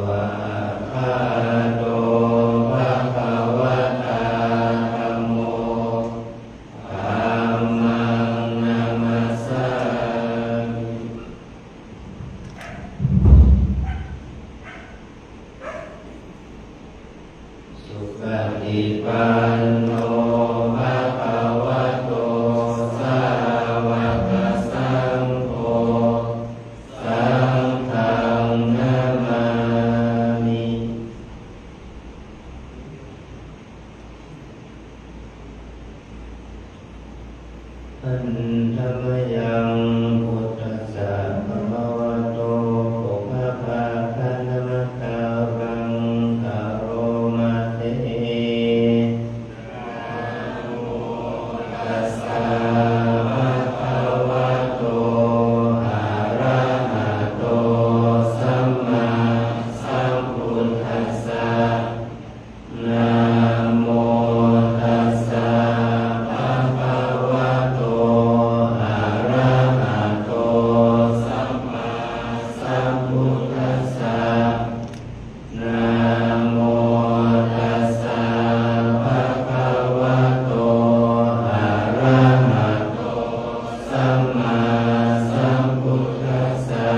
วากขาโตภะคะวะตาธัมโมธัมมังนามัสสามิสุปฏิปันโนภะคะวะโตสาวกสังโฆสังฆังนามามิอันธรรมยังพุทธัสสะภะคะวะโตปุพพะคะนะมะการังกะโรมาเตตัสสะภะคะวะโตอะระหะโตสัมมาสัมพุทธัสสะนะโมตัสสะภะคะวะโตอะระหะโตสัมมาสัมพุทธัสสะนะโมตัสสะภะคะวะโตอะระหะโตสัมมาสัมพุทธัสสะ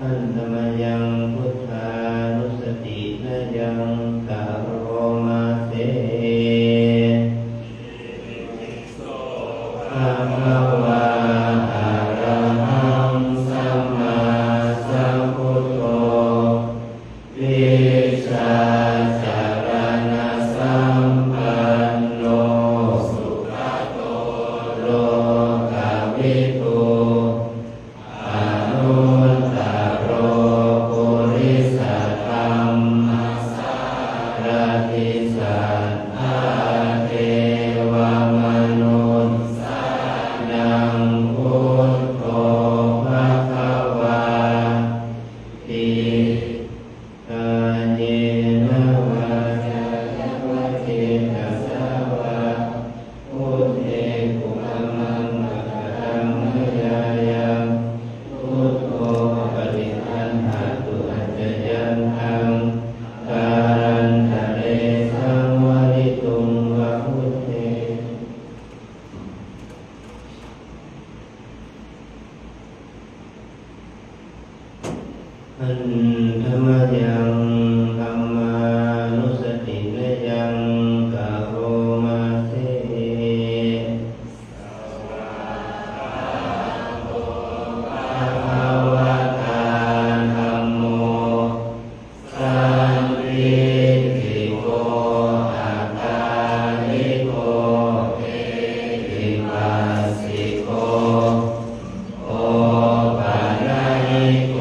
อันธรรมยังพุทธานุสตินะยังกะโรมาเตภะคะวะอะระหังสัมมาสัมพุทโธวิชาจารณสัมปันโนสุขโตโลกวิทูอนุตตโรปุริสธรรมสารติสัทธาเทวมนุษย์นังพุทโธภะคะวาติกาเยนะวาจาวะเทนะสาวะพุทเทกุมมังมะกะตังมะยายังพุทโธปฏิคันหาตุอัจจยันตังการันตะเรสังวริตุงวะพุทเทอันธรรมยังธัมมานุสตินะยังกะโรมาเตภะคะวะตาธัมโมสันติติโกอัตตานิโกวิปัสสิโกโอปัญญิโก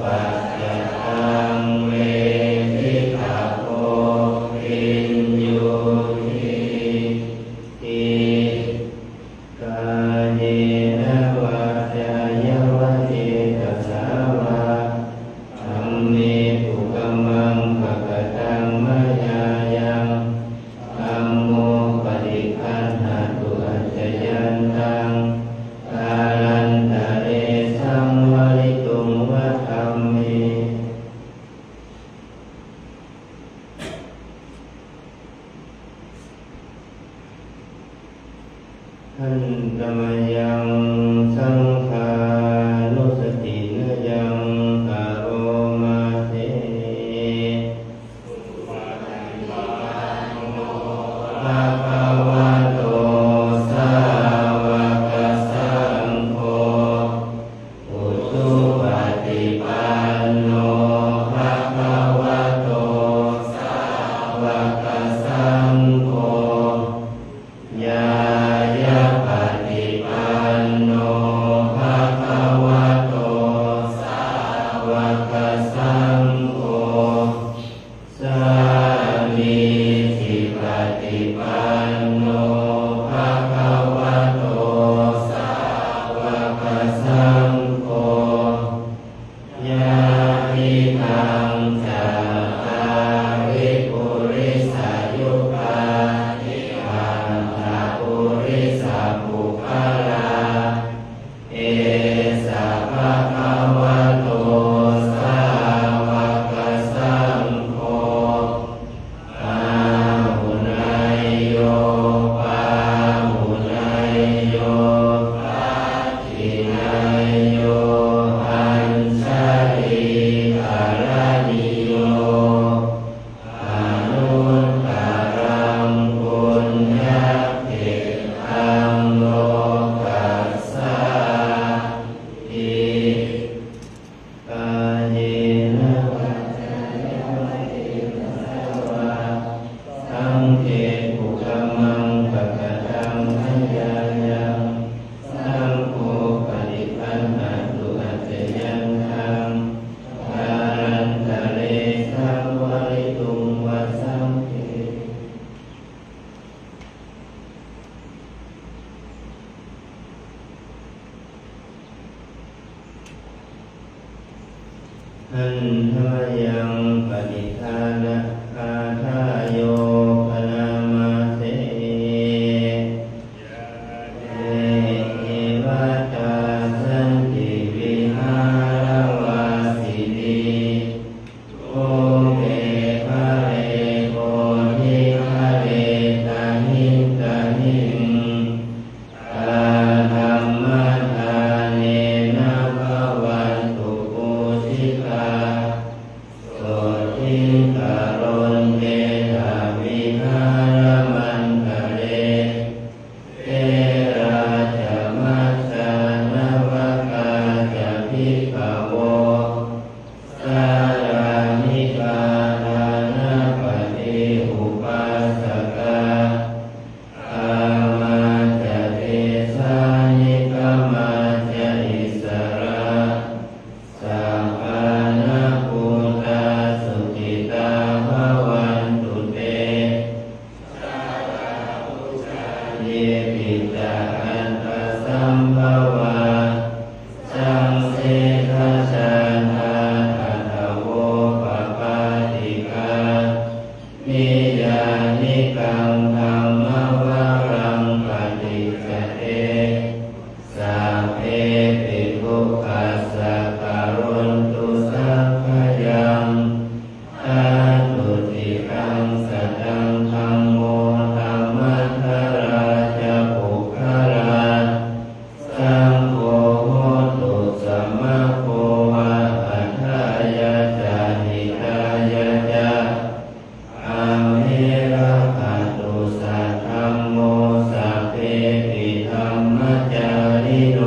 ปัจจตังเวทิตาโกวินยูหิติกาเยนะวาจายาวะเทตัสสาวะธัมเมตุกัมมังภะคะตังมะยายังธัมโมปฏิคันหาตุอัจจยันตังกาลันตะเรสังวริตุงวะธัมเมอันธรรมยังสังฆานุสตินะยังกะโรมาเตภะคะวะโตสาวกสังโฆอุชุปฏิปันโนภะคะวะโตสาวกสังโฆญายะปฏิปันโนภะคะวะโตสาวกสังโฆสามีจิปฏิปันโนภะคะวะโตสาวกสังโฆญาติทังจัตตาริปุริสายุปาทิปันตาปุริสาปุคลาเอสะภะคะวะโตสา หันทวยังปณิธานะคาทาโยปนามาเสเอวตาสันติวิหารวาสินีโอเปภะเรโกทิภะเรตาหิตาหิตาธัมมทาเนนะภวันตุปุสิกาโสทิกรณเตถาวิหารมันทะเรเทราจมัสสานวกาจะภิกขโวสารานิกาทานาปฏิอุปัสสกาอามาจะเทสานิกามาจะอิสระสัพพานาภูตาสุขิตาภวันตุเตเยปิตาอันตสัมภวาสังเสขชานาอัตโวปปาติกานิยานิกังธรรมวรังปฏิสเตสัพเพปิทุกขัสสะกรุณตุสัพพยังอาตุติกังสัตตังธัมโมธัมมัทธราชปุคคาราสังโฆโหตุสัมมาโควะอัฏฐายะจาหิตายะจาอาเมระคันตุสัทธัมโมสัพเพปิธัมมจาริโน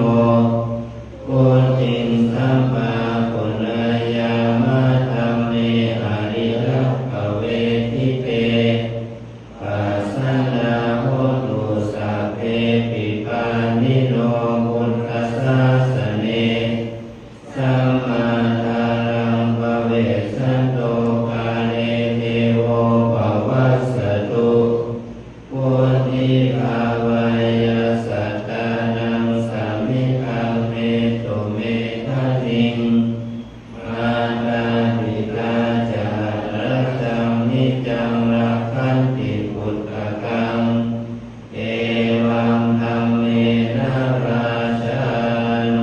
ปุญญิงสัมมาปุณายามะธัมเมอริรักขเวทิเตปัสสนาโหตุสัพเพปิปานิโนพุทธศาสเนสัมมาทารังภเวสันโตกาเลเทโวภวัสสตุพุทธิภาวายสัตตานังสามิคังเมตุเมทะลิงมาตาปิตาจารักจังนิจังรักขันติพุทธกังเอวังธัมเมนะราชาโน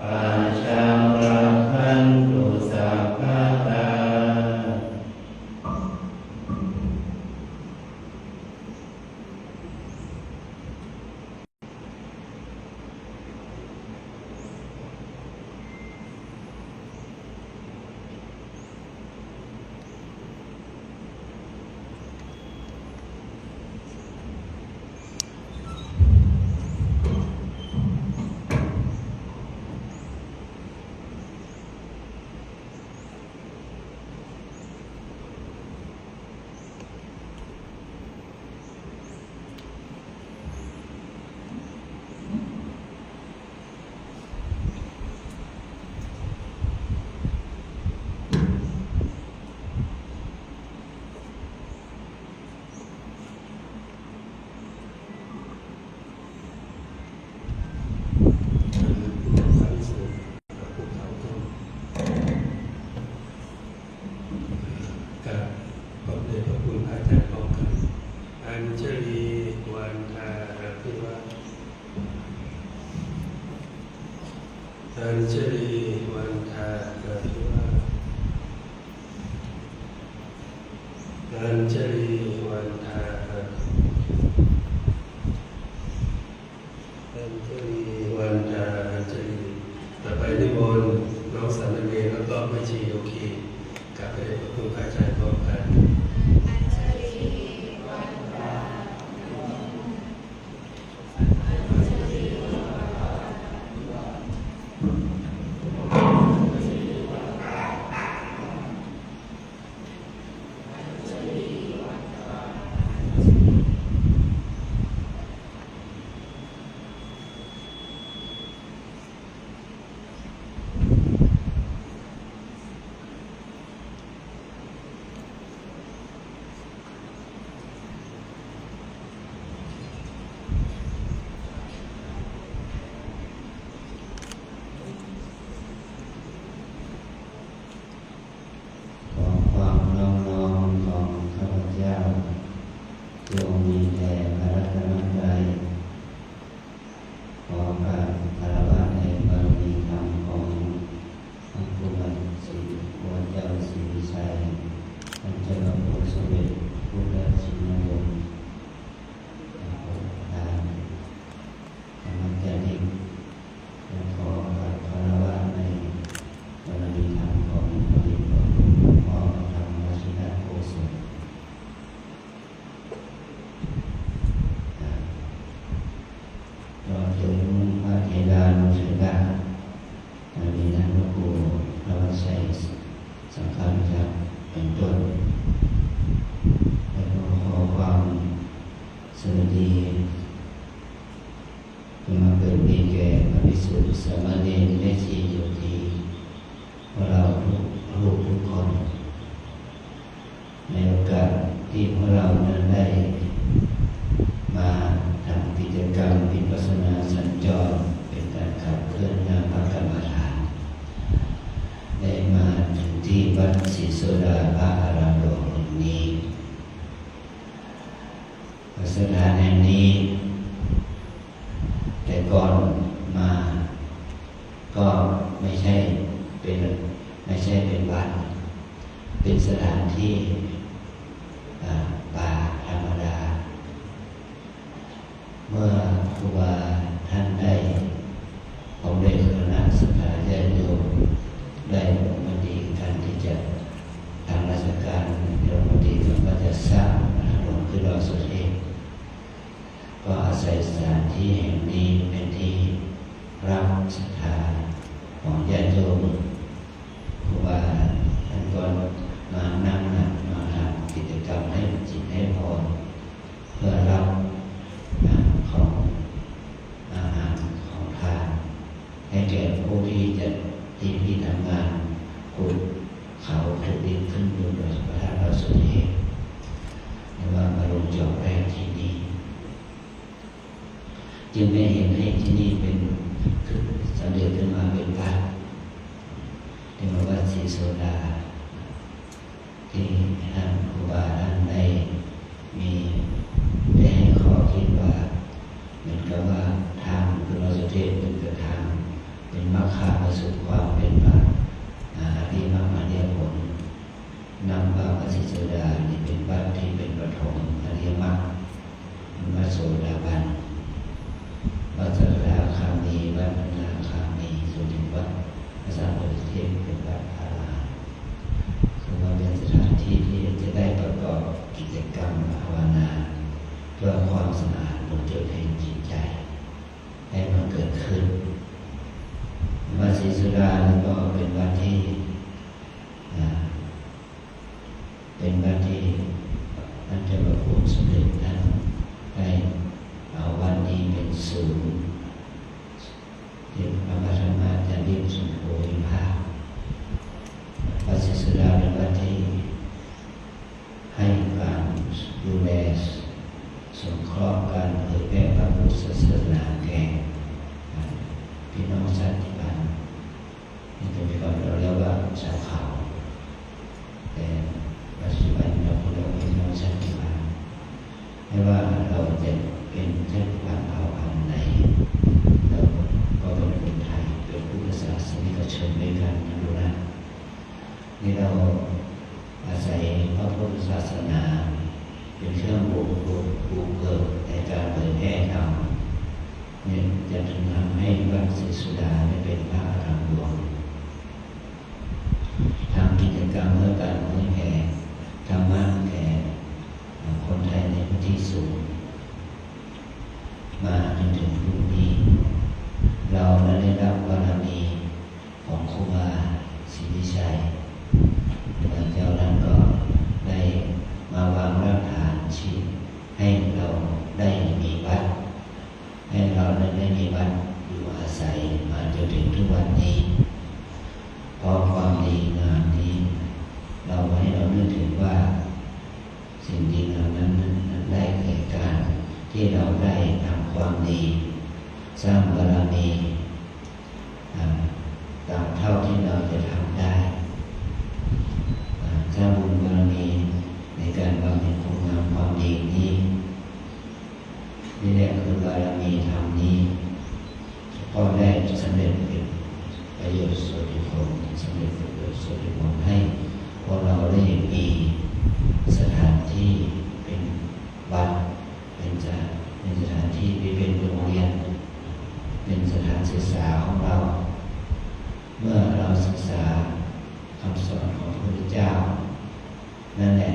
ปัญชังรักขันตุสัพพะตากับพระเดชพระคุณพระอาจารย์พร้อมกันอัญเชลีวันทาพิวัตรอัญเชลีวันทาพิวัตรอัญเชลีวันทาอัญเชลีวันทาอัญเชลีต่อไปนิมนต์น้องสามเณรแล้วก็แม่ชีโอเคกับพระเดชพระคุณพระอาจารย์พร้อมกัน ส ที่พวกเรานั้นได้มาทำกิจกรรมวิปัสสนาสัญจรเป็นการขับเคลื่อนงานพระกรรมฐานได้มาถึงที่วัดศรีโสดาพระอารามหลวงแห่งนี้สถานแห่งนี้แต่ก่อนมาก็ไม่ใช่เป็นวัดเป็นสถานที่ป่าธรรมดาเมื่อครูบาท่านได้ผมได้คณะสัตยาญาติโยมได้ลงมาดีกันที่จะทางราชการลงมาดีก็จะสร้างถนนขึ้นดอยสุเทพก็อาศัยสถานที่แห่งนี้เป็นที่รับศรัทธาของญาติโยมครูบาท่านก็มานั่งมาทำกิจกรรมให้จิตให้พรเพื่อรับของอาหารของทานให้แก่ผู้ที่ทำงานขุดเขาถูกดินขึ้นอยู่โดยพระธาตุดอยสุเทพหรือว่ามาลงจอดแรกที่นี่จึงได้เห็นให้ที่นี่เป็นสำเร็จขึ้นมาเป็นวัดที่มาวัดศรีโสดาที่ท่านครูบาท่านได้ให้ข้อคิดว่าเหมือนกับว่าทางคือเราจะเทศเป็นกระทางเป็นมรรคประสู่ความเป็นพระอริยมรรคอริยผลนำว่าวัดศรีโสดานี่เป็นวัดที่เป็นปฐมอริยมรรควัดโสดาบันวัดสระคามีวัดนาคามีส่วนถึงวัดพระสัมพุทธเทพเป็นวัดอารามคือว่าเป็นสถานที่ที่จะได้ประกอบกิจกรรมภาวนาเพื่อความสะอาดบริสุทธิ์แห่งจิตใจให้มันเกิดขึ้นวัดศรีโสดาก็เป็นวัดที่ท่านเจ้าพระคุณสมเด็จท่านได้เอาวันนี้เป็นศูนย์ที่พระบรมอาจารย์ดิมสมโภชภาพวัดศรีโสดาเป็นวัดที่ให้การดูแลสงเคราะห์การเผยแพร่พระพุทธศาสนาแก่พี่น้องชาติพันธุ์นี่เป็นก่อนเราเรียกว่าชาวเขาแต่ปัจจุบันเราพูดว่าพี่น้องชาติพันธุ์ไม่ว่าเราจะเป็นชาติพันธุ์เผ่าพันธุ์ไหนเราก็เป็นคนไทยเป็นพุทธศาสนิกชนด้วยกันนะดูนะนี่เราอาศัยพระพุทธศาสนาเป็นเครื่องบุกเบิกในการเผยแพร่ธรรมเนี่ยจะทำให้วัดศรีโสดาได้เป็นพระอารามหลวงทำกิจกรรมเพื่อการเผยแผ่ธรรมะแก่คนไทยในพื้นที่สูงมาจนถึงยุคนี้เราได้รับบารมีของครูบาศรีวิชัยพระเจ้านั้นก็ได้มาวางรากฐานชี้ให้เราได้มีวัดให้เราได้มีวัดอยู่อาศัยมาจนถึงทุกวันนี้เพราะความดีงามนี้เราให้เรานึกถึงว่าสิ่งดีงามนั้นได้แก่การที่เราได้ทำความดีสร้างบารมีตามเท่าที่เราจะทำได้สร้างบุญบารมีในการบำเพ็ญคุณงามความดีนี้นี่แหละคือบารมีธรรมนี้ก็ได้สำเร็จเป็นประโยชน์สุดที่ผลสำเร็จประโยชน์สุดที่ผลให้พวกเราได้มีสถานที่เป็นวัดเป็นสถานที่ที่เป็นโรงเรียนเป็นสถานศึกษาของเราเมื่อเราศึกษาคำสอนของพระพุทธเจ้านั่นแหละ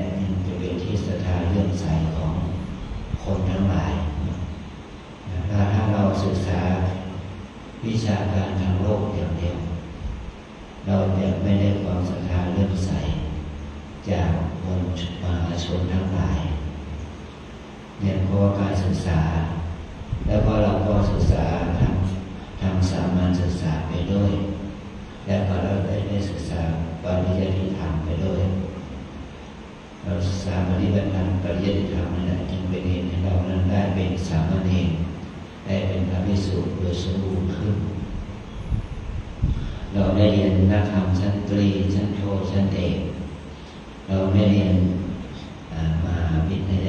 จะเป็นที่ศรัทธาเลื่อมใสของคนทั้งหลายถ้าเราศึกษาวิชาการทางโลกอย่างเดียวเราจะไม่ได้ความศรัทธาเลื่อมใสจากมวลมหาชนทั้งหลายเนี่ยเพราะว่าการศึกษาแล้วก็เราก็ศึกษาทางสามัญศึกษาไปด้วยแล้วก็เราได้ศึกษาปริยัติธรรมไปด้วยเรา ศึกษาปฏิบัติธรรมปริยัติธรรมนั่นแหละจึงเป็นเหตุให้เรานั้นได้เป็นสามเณรได้เป็นพระภิกษุโดยสมบูรณ์ขึ้นเราได้เรียนนักธรรมชั้นตรีชั้นโทชั้นเอกเราได้เรียนมหาวิทย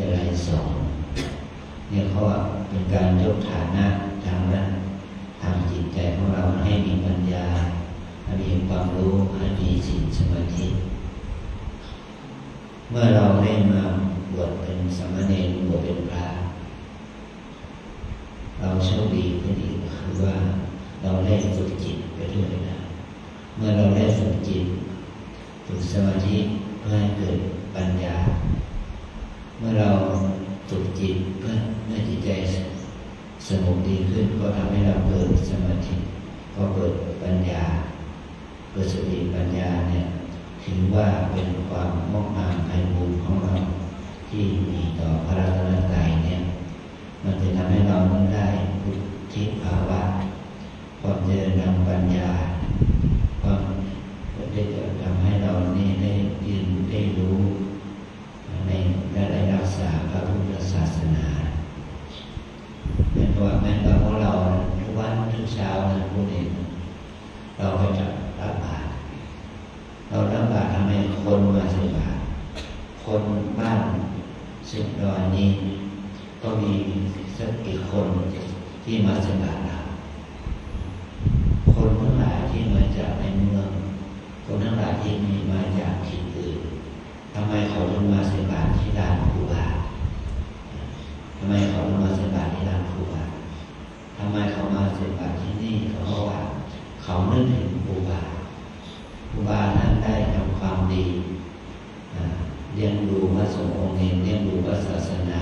าลัยสองเนี่ยเขาว่าเป็นการยกฐานะทางด้านทางจิตใจของเราให้มีปัญญาให้มีความรู้ให้มีศีลสมาธิเมื่อเราได้มาบวชเป็นสามเณรบวชเป็นพระเราโชคดีขึ้นอีกคือว่าเราได้ฝึกจิตไปด้วยนะเมื่อเราได้ฝึกจิตฝึกสมาธิเพื่อให้เกิดปัญญาเมื่อเราฝึกจิตเพื่อจิตใจสงบดีขึ้นก็ทำให้เราเกิดสมาธิก็เกิดปัญญาเกิดสติปัญญาเนี่ยถือว่าเป็นความงอกงามไพบูลย์ของเราที่มีต่อพระรัตนตรัยเนี่ยมันจะทำให้เราได้พุทธิภาวะความเจริญทางปัญญาความได้ทำให้เรานี่ได้ยินได้รู้ในได้รักษาพระพุทธศาสนาเป็นว่าแม้แต่ของเราทุกวันทุกเช้านะพูดเองเราไปจับรับบาตรเรารับบาตรทำให้คนมาใส่บาตรคนบ้านสุดดอยนี้ก็มีสักกี่คนที่มาใส่บาตรเราคนทั้งหลายที่มาจากในเมืองคนทั้งหลายที่มีมาจากที่อื่นทำไมเขาถึงมาใส่บาตรที่ลานครูบาทำไมเขาถึงมาใส่บาตรที่ลานครูบาทำไมเขามาใส่บาตรที่นี่เพราะว่าเขานึกถึงครูบานั้นได้ทำความดีเลี้ยงดูพระสงฆ์องค์เองเลี้ยงดูพระศาสนา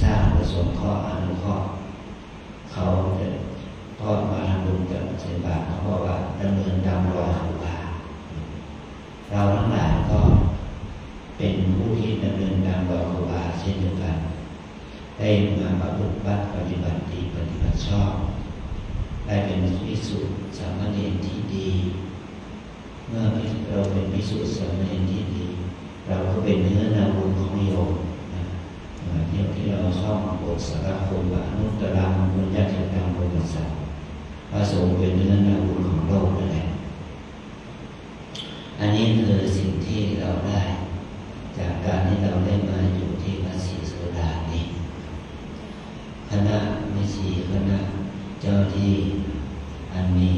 สร้างประสงค์ข้ออนุเคราะห์เขาก็มาทำบุญกับใส่บาตรเขาบอกว่าดำเนินตามรอยครูบาเราทั้งหลายก็เป็นผู้ที่ดำเนินตามรอยครูบาเช่นเดียวกันได้มาประพฤติปฏิบัติดีปฏิบัติชอบได้เป็นภิกษุสามเณรที่ดีเมื่อเราเป็นภิกษุสามเณรที่ดีเราก็เป็นเนื้อนาบุญของโยมที่เราชอบบทสักการะคุณว่านุตตรังบุญญาธิการบริษัทพระสงฆ์เป็นเนื้อนาบุญของโลกนั่นแหละอันนี้คือสิ่งที่เราได้จากการที่เราได้มาอยู่ที่วัดศรีโสดานี้คณะแม่ชีคณะเจ้าที่อันมี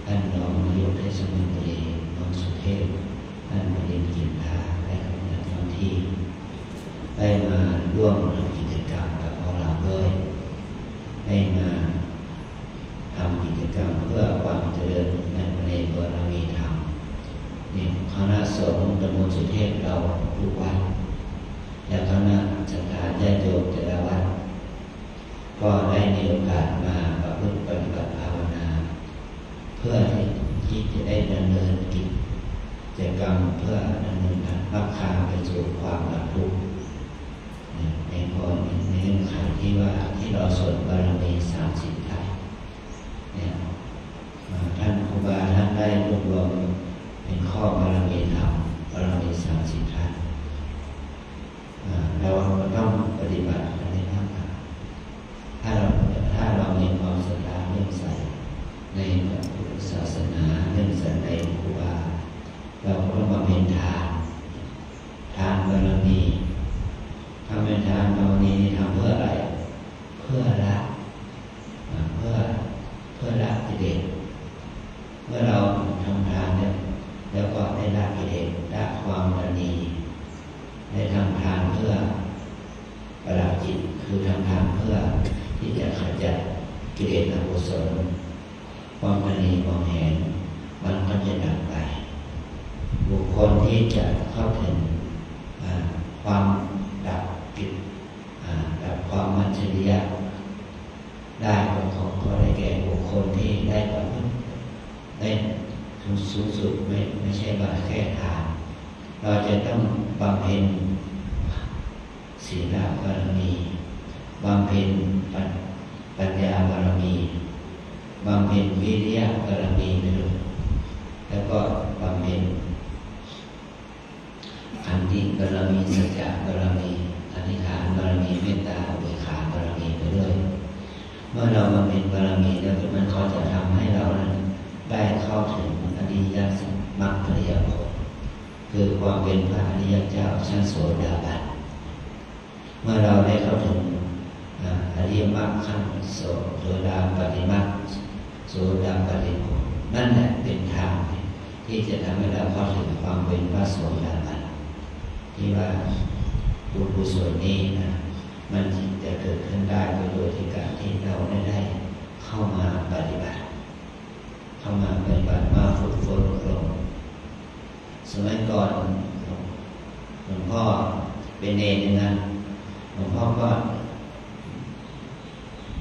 ท่านรองนายกเทศมนตรีน้องสุเทพท่านบดินทร์กินทาและคณะท้องที่ได้มาร่วมทำกิจกรรมกับเราด้วยได้มาทำกิจกรรมเพื่อความเจริญในบารมีธรรมนี่คณะสงฆ์ตำบลสุเทพเราทุกวันและคณะศรัทธาญาติโยมแต่ละวันก็ได้มีโอกาสมาประพฤติปฏิบัติภาวนาเพื่อที่จะได้ดำเนินกิจกรรมเพื่อดำเนินรับคาไปสู่ความดับทุกข์ในข้อในเรื่องขันที่ว่าที่เราสวดบารมี30ได้เนี่ยท่านครูบาท่านได้รวบรวมเป็นข้อบารมีธรรมบารมี30ท่านเราต้องปฏิบัติอันนี้ทั้งหมดถ้าเรามีความศรัทธาเลื่อมใสในพุทธศาสนาเลื่อมใสในครูบาเราก็ต้องมาเป็นทานบารมีทำเป็นทานบารมีทำเพื่ออะไรเพื่อละเพื่อละกิเลสเมื่อเราทำทานเนี่ยแล้วก็ได้ละกิเลสละความตนีได้ทำทานเพื่อประดับจิตคือทำทานเพื่อที่จะขจัดกิเลสอกุศลความตนีความเห็นมันก็จะดับไปบุคคลที่จะเข้าถึงความดับกิเลสดับความมัจฉริยะได้ก็ได้แก่บุคคลที่ได้ประพฤติได้สูงสุดไม่ใช่ว่าแค่ทานเราจะต้องบำเพ็ญศีลบารมีบำเพ็ญปัญญาบารมีบำเพ็ญวิริยะบารมีไปด้วยแล้วก็บำเพ็ญ สัจจะบารมีอธิษฐานบารมีเมตตาอุเบกขาบารมีไปด้วยเมื่อเราบำเพ็ญบารมีแล้วมันก็จะทำให้เรานั้นได้เข้าถึงอริยสัจมรรคอริยผลคือความเป็นพระอริยเจ้าชั้นโสดาบันเมื่อเราได้เข้าถึงอริยมรรคขั้นโสดาปัตติมรรคโสดาปัตติผลนั่นแหละเป็นทางที่จะทำให้เราเข้าถึงความเป็นพระโสดาบันที่ว่าบุญกุศลนี้นะมันจะเกิดขึ้นได้โดยที่การที่เราได้เข้ามาปฏิบัติมาฝึกฝนอบรมสมัยก่อนหลวงพ่อเป็นเนรอย่างนั้นหลวงพ่อก็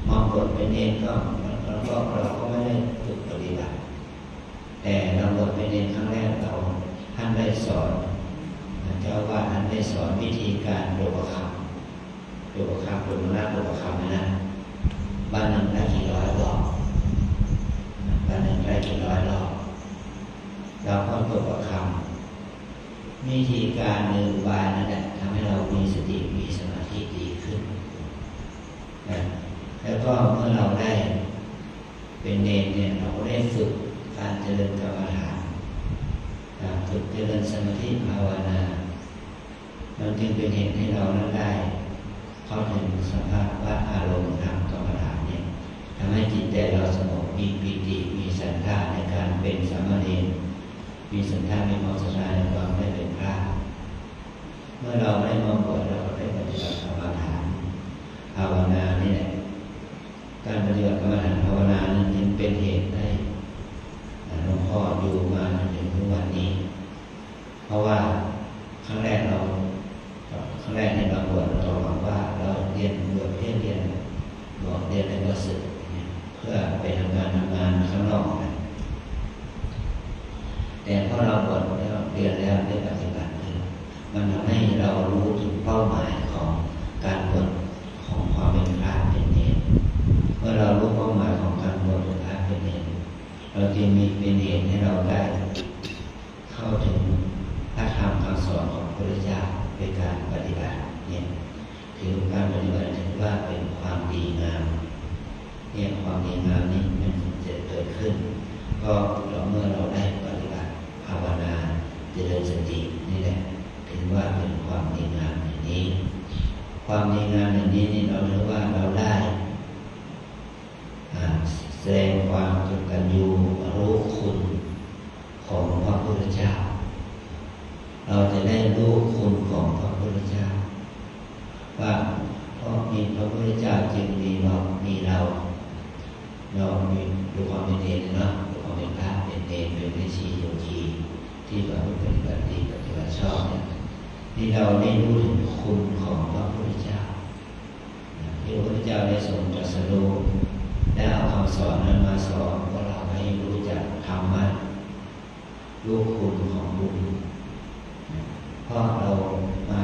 มองบทเป็นเนรก็เราก็ไม่ได้ฝึกปฏิบัติแต่เราบทเป็นเนรครั้งแรกท่านได้สอนเจ้าว่าท่านได้สอนวิธีการโดประคำโดประคำนะบ้านหนึ่งได้กี่ร้อยรอบเราก็โดประคำวิธีการเดินบานนั่นแหละทำให้เรามีสติมีสมาธิดีขึ้นแล้วก็เมื่อเราได้เป็นเนรเนี่ยเราก็ได้ฝึกการเจริญกรรมฐานฝึกเจริญสมาธิภาวนามันจึงเป็นเหตุให้เราได้เข้าถึงสภาวะอารมณ์ทางกรรมฐานเนี่ยทำให้จิตใจเราสงบมีปิติมีศรัทธาในการเป็นสามเณรมีศรัทธามีความศรัทธาในความได้เป็นพระเมื่อเราได้มาบวชเราก็ได้ปฏิบัติกรรมฐานภาวนานี่แหละการปฏิบัติกรรมฐานภาวนานั้นจึงเป็นเหตุให้หลวงพ่ออยู่มาจนถึงวันนี้เพราะว่าครั้งแรกในบางบวชเราบอกว่าเราเรียนบวชเรียนในบวชศึกเพื่อไปทำงานข้างนอกนะแต่พอเราบวชแล้วเรียนแล้วได้ปฏิบัติมันทำให้เรารู้ถึงเป้าหมายของการบวชของความเป็นพระเป็นเนรเมื่อเรารู้เป้าหมายของการบวชเป็นพระเป็นเนรเราจึงมีเป็นเหตุให้เราได้เข้าถึงพระธรรมคำสอนของพระพุทธเจ้าเป็นการปฏิบัติเนี่ยถือการปฏิบัติถือว่าเป็นความดีงามเนี่ยความดีงามนี้มันจะเกิดขึ้นก็เมื่อเราได้ปฏิบัติภาวนาเจริญสตินี่แหละถือว่าเป็นความดีงามอย่างนี้ความดีงามอย่างนี้นี่เราถือว่าเราได้แสดงความกตัญญูรู้คุณของพระพุทธเจ้าเราจะได้รู้คุณของพระพุทธเจ้าว่าเพราะมีพระพุทธเจ้าจึงมีเรามีดูความเป็นเนรเนาะดูความเป็นพระเป็นเนรเป็นแม่ชีโยคีที่เราปฏิบัติดีปฏิบัติชอบเนี่ยที่เราได้รู้ถึงคุณของพระพุทธเจ้าที่พระพุทธเจ้าได้ทรงตรัสรู้ได้เอาคำสอนนั้นมาสอนพวกเราให้รู้จักธรรมะรู้คุณของบุญเพราะเรามา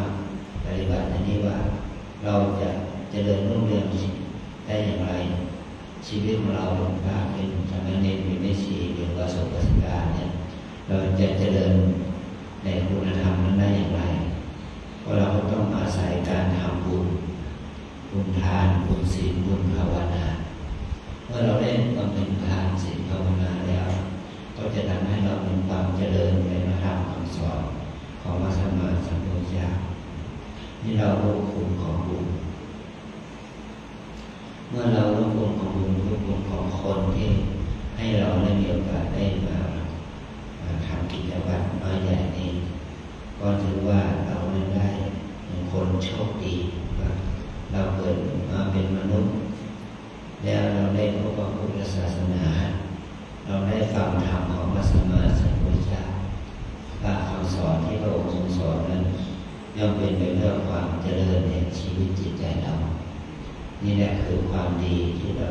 ปฏิบัติในนี้ว่าเราจะเจริญรุ่งเรืองได้อย่างไรชีวิตของเราถ้าเป็นสามเณรเป็นแม่ชีเป็นอุบาสกอุบาสิกาเนี่ยเราจะเจริญในคุณธรรมนั้นได้อย่างไรเพราะเราต้องอาศัยการทำบุญทานบุญศีลบุญภาวนาเมื่อเราได้บำเพ็ญทานศีลภาวนาแล้วก็จะทำให้เรามีความเจริญในพระธรรมคำสอนของพระสัมมาสัมพุทธเจ้าที่เรารู้คุณของบุญเมื่อเรารู้คุณของบุญรู้คุณของคนที่ให้เราได้มีโอกาสได้มาทำกิจวัตรน้อยใหญ่นี้ก็ถือว่าเราได้เป็นคนโชคดีว่าเราเกิดมาเป็นมนุษย์แล้วเราได้พบกับพุทธศาสนาเราได้ฟังธรรมของพระสัมมาสัมพุทธเจ้าว่าคำสอนที่พระองค์ทรงสอนนั้นย่อมเป็นไปเพื่อความเจริญในชีวิตจิตใจเรานี่แหละคือความดีที่เรา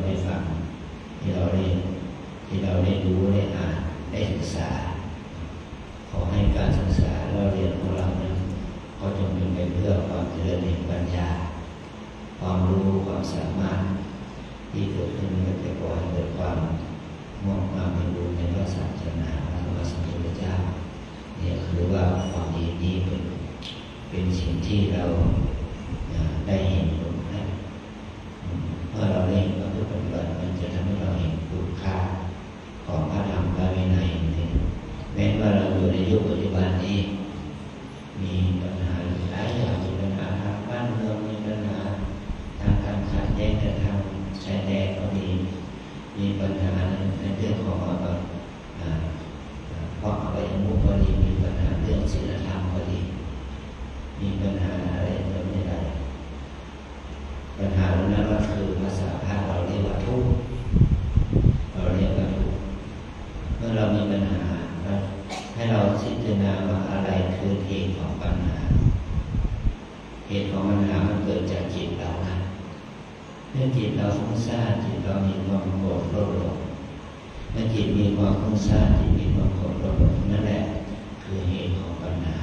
ได้ฟังที่เราได้รู้ได้อ่านได้ศึกษาขอให้การศึกษาเราเรียนของเรานั้นก็จงเป็นไปเพื่อความเจริญในปัญญาความรู้ความสามารถที่เกิดขึ้นก็จะก่อให้เกิดความงอกงามเป็นบุญในพระศาสนาพระสัมมาสัมพุทธเจ้าเนี่ยคือว่าความดีนี้เป็น มีปัญหาหลายอย่างมีปัญหาทางบ้านเมืองมีปัญหาทางการขัดแย้งกันทางชายแดนก็มีปัญหาในเรื่องของเพราะอะไรมุกก็ดีมีปัญหาเรื่องศีลธรรมก็ดีมีปัญหาอะไรแบบนี้ได้ปัญหาตรงนั้นก็คือภาษาพาเราเรียกว่าทุกข์เราเรียกว่าทุกข์เมื่อเรามีปัญหาให้เราพิจารณาว่าอะไรคือเหตุของปัญหาเหตุของปัญหามันเกิดจากจิตเรานะเมื่อจิตเราฟุ้งซ่านจิตเรามีความโกรธโลภหลงเมื่อจิตมีความฟุ้งซ่านจิตมีความโกรธโลภหลงนั่นแหละคือเหตุของปัญหา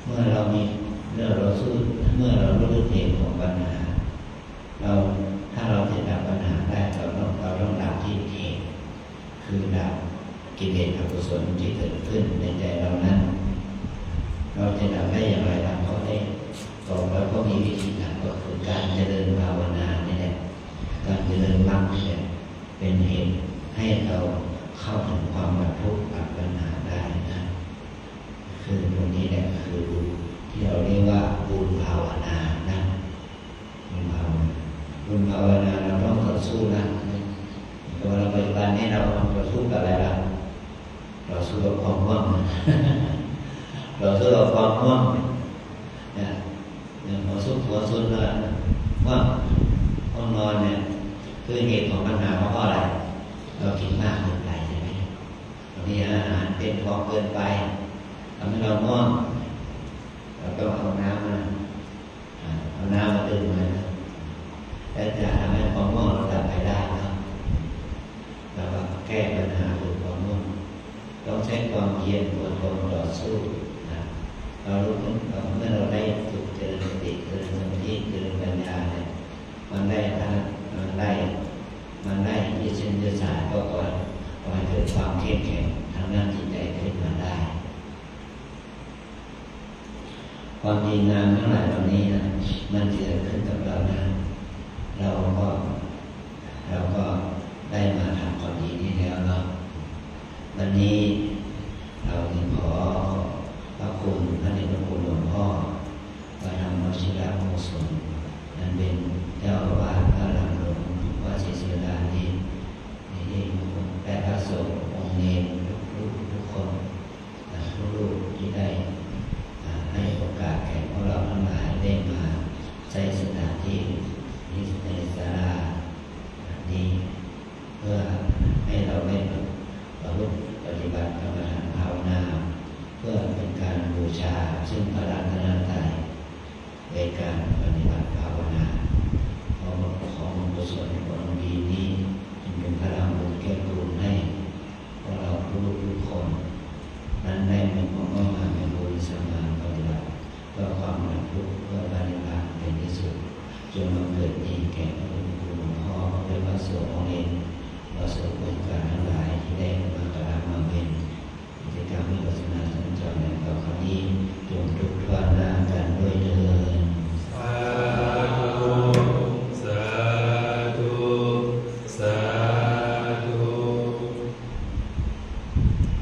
เมื่อเรารู้เหตุของปัญหาถ้าเราจะดับปัญหาได้เราต้องดับที่เหตุคือดับกิเลสอกุศลที่เกิดขึ้นในใจเรานั้นเราจะดับได้อย่างไรเราก็ได้บอกแล้วก็มีวิธีการก็คือการเจริญภาวนานี่แหละการเจริญมรรคนี่แหละเป็นเหตุให้เราเข้าถึงความบรรลุปัญหาได้นะคือตรงนี้แหละคือที่เราเรียกว่าบุญภาวนานะบุญภาวนาเราต้องต่อสู้นะแต่ว่าเราปัจจุบันนี้เราต่อสู้กับอะไรล่ะเราสู้กับความง่วงเราสู้กับความง่วงเนี่ยหัวซุดเลยง่วงห้องนอนเนี่ยคือเหตุของปัญหาเพราะอะไรเรากินมากเกินไปใช่ไหมบางทีอาหารเป็นพอเกินไปทำให้เราง่วงเราต้องเอาน้ำมาดื่มมาแล้วจะทำให้ความง่วงเราดับไปได้นะเราก็แก้ปัญหาหรือความง่วงต้องใช้ความเพียรอดทนต่อสู้นะเรารู้เมื่อเราได้ฝึกเจริญสติเจริญสมาธิเจริญปัญญาเนี่ยมันได้ยืดเส้นยืดสายก็ก่อนให้เกิดความเข้มแข็งทางด้านจิตใจขึ้นมาได้ความดีงามทั้งหลายเหล่านี้นะมันเกิดขึ้นกับเรานะเราก็ได้มาทำความดีนี้แล้วเนาะวันนี้เราขอพระคุณพระเดชพระคุณหลวงพ่อพระธรรมวชิรโมศลนั่นเป็นเจ้าอาวาสพระหลังหลวงวัดศรีศิลานี้และพระสงฆ์องค์เนรทุกคนลูกที่ได้ให้โอกาสแก่พวกเราทั้งหลายได้มาใช้สถานที่นี้ในศาลานี้เพื่อให้เราได้ประพฤติปฏิบัติกรรมฐานภาวนาเพื่อเป็นการบูชาซึ่งพระรัตนตรัยในการปฏิบัติภาวนาของกุศลของดีนี้จึงเป็นพลังบุญแก่บุญให้พวกเราทุกคนนั้นได้มีความมุ่งมั่นในบุญสมาปฏิบัติเพื่อความบรรลุเพื่อปฏิบัติเป็นที่สุดจนมาเกิดนี้แก่พระคุณหลวงพ่อและพระสงฆ์องค์เองเราสวดบทการทั้งหลายที่ได้มากระทำมาเป็นกิจกรรมวิปัสสนาสัญจรในต่อครั้งนี้จงทุกท่านหน้ากันด้วยเถิดสาธุสาธุ ข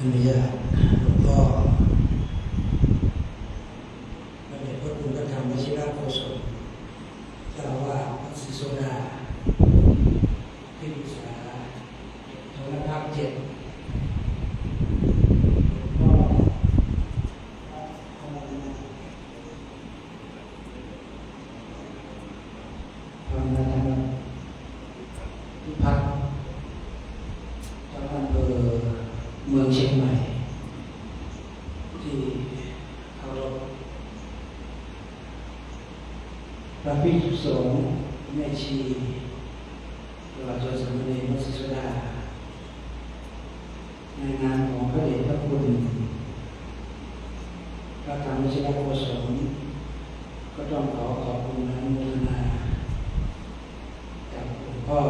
อนุญาตหลวงพ่อพระเดชพระคุณพระธรรมวชิรโฆษกเจ้าอาวาสวัดศรีโสดาที่ปรึกษาโทรทัศน์7ก็ทำงานที่พักจังหวัดเมืองเชียงใหม่ที่เคารพพระภิกษุสงฆ์แม่ชีตลอดจนสามเณรวัดศรีโสดาในนามของพระเดชพระคุณพระธรรมวชิรโฆษกก็ต้องขอบคุณอนุโมทนากับหลวงพ่อ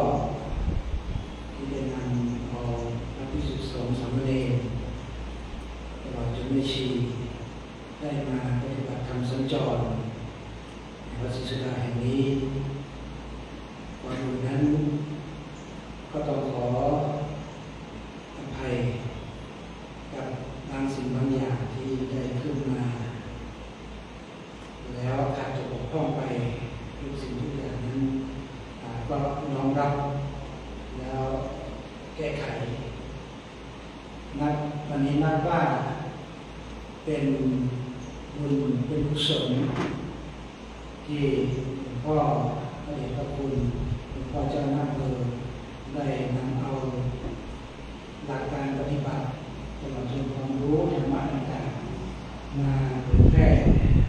ที่ได้นำเอาพระภิกษุสงฆ์สามเณรตลอดจนแม่ชีได้มาปฏิบัติธรรมสัญจรในวัดศรีโสดาแห่งนี้ก่อนอื่นนั้นก็ต้องขออภัยกับบางสิ่งบางอย่างที่ได้ขึ้นมาแล้วขาดตกบกพร่องไปทุกสิ่งทุกอย่างนั้นก็น้อมรับแล้วแก้ไขวันนี้นับว่าเป็นบุญเป็นกุศลที่หลวงพ่อพระเดชพระคุณหลวงพ่อเจ้าหน้าได้นำเอาหลักการปฏิบัติตลอดจนความรู้ธรรมะต่างๆมาเผยแพร่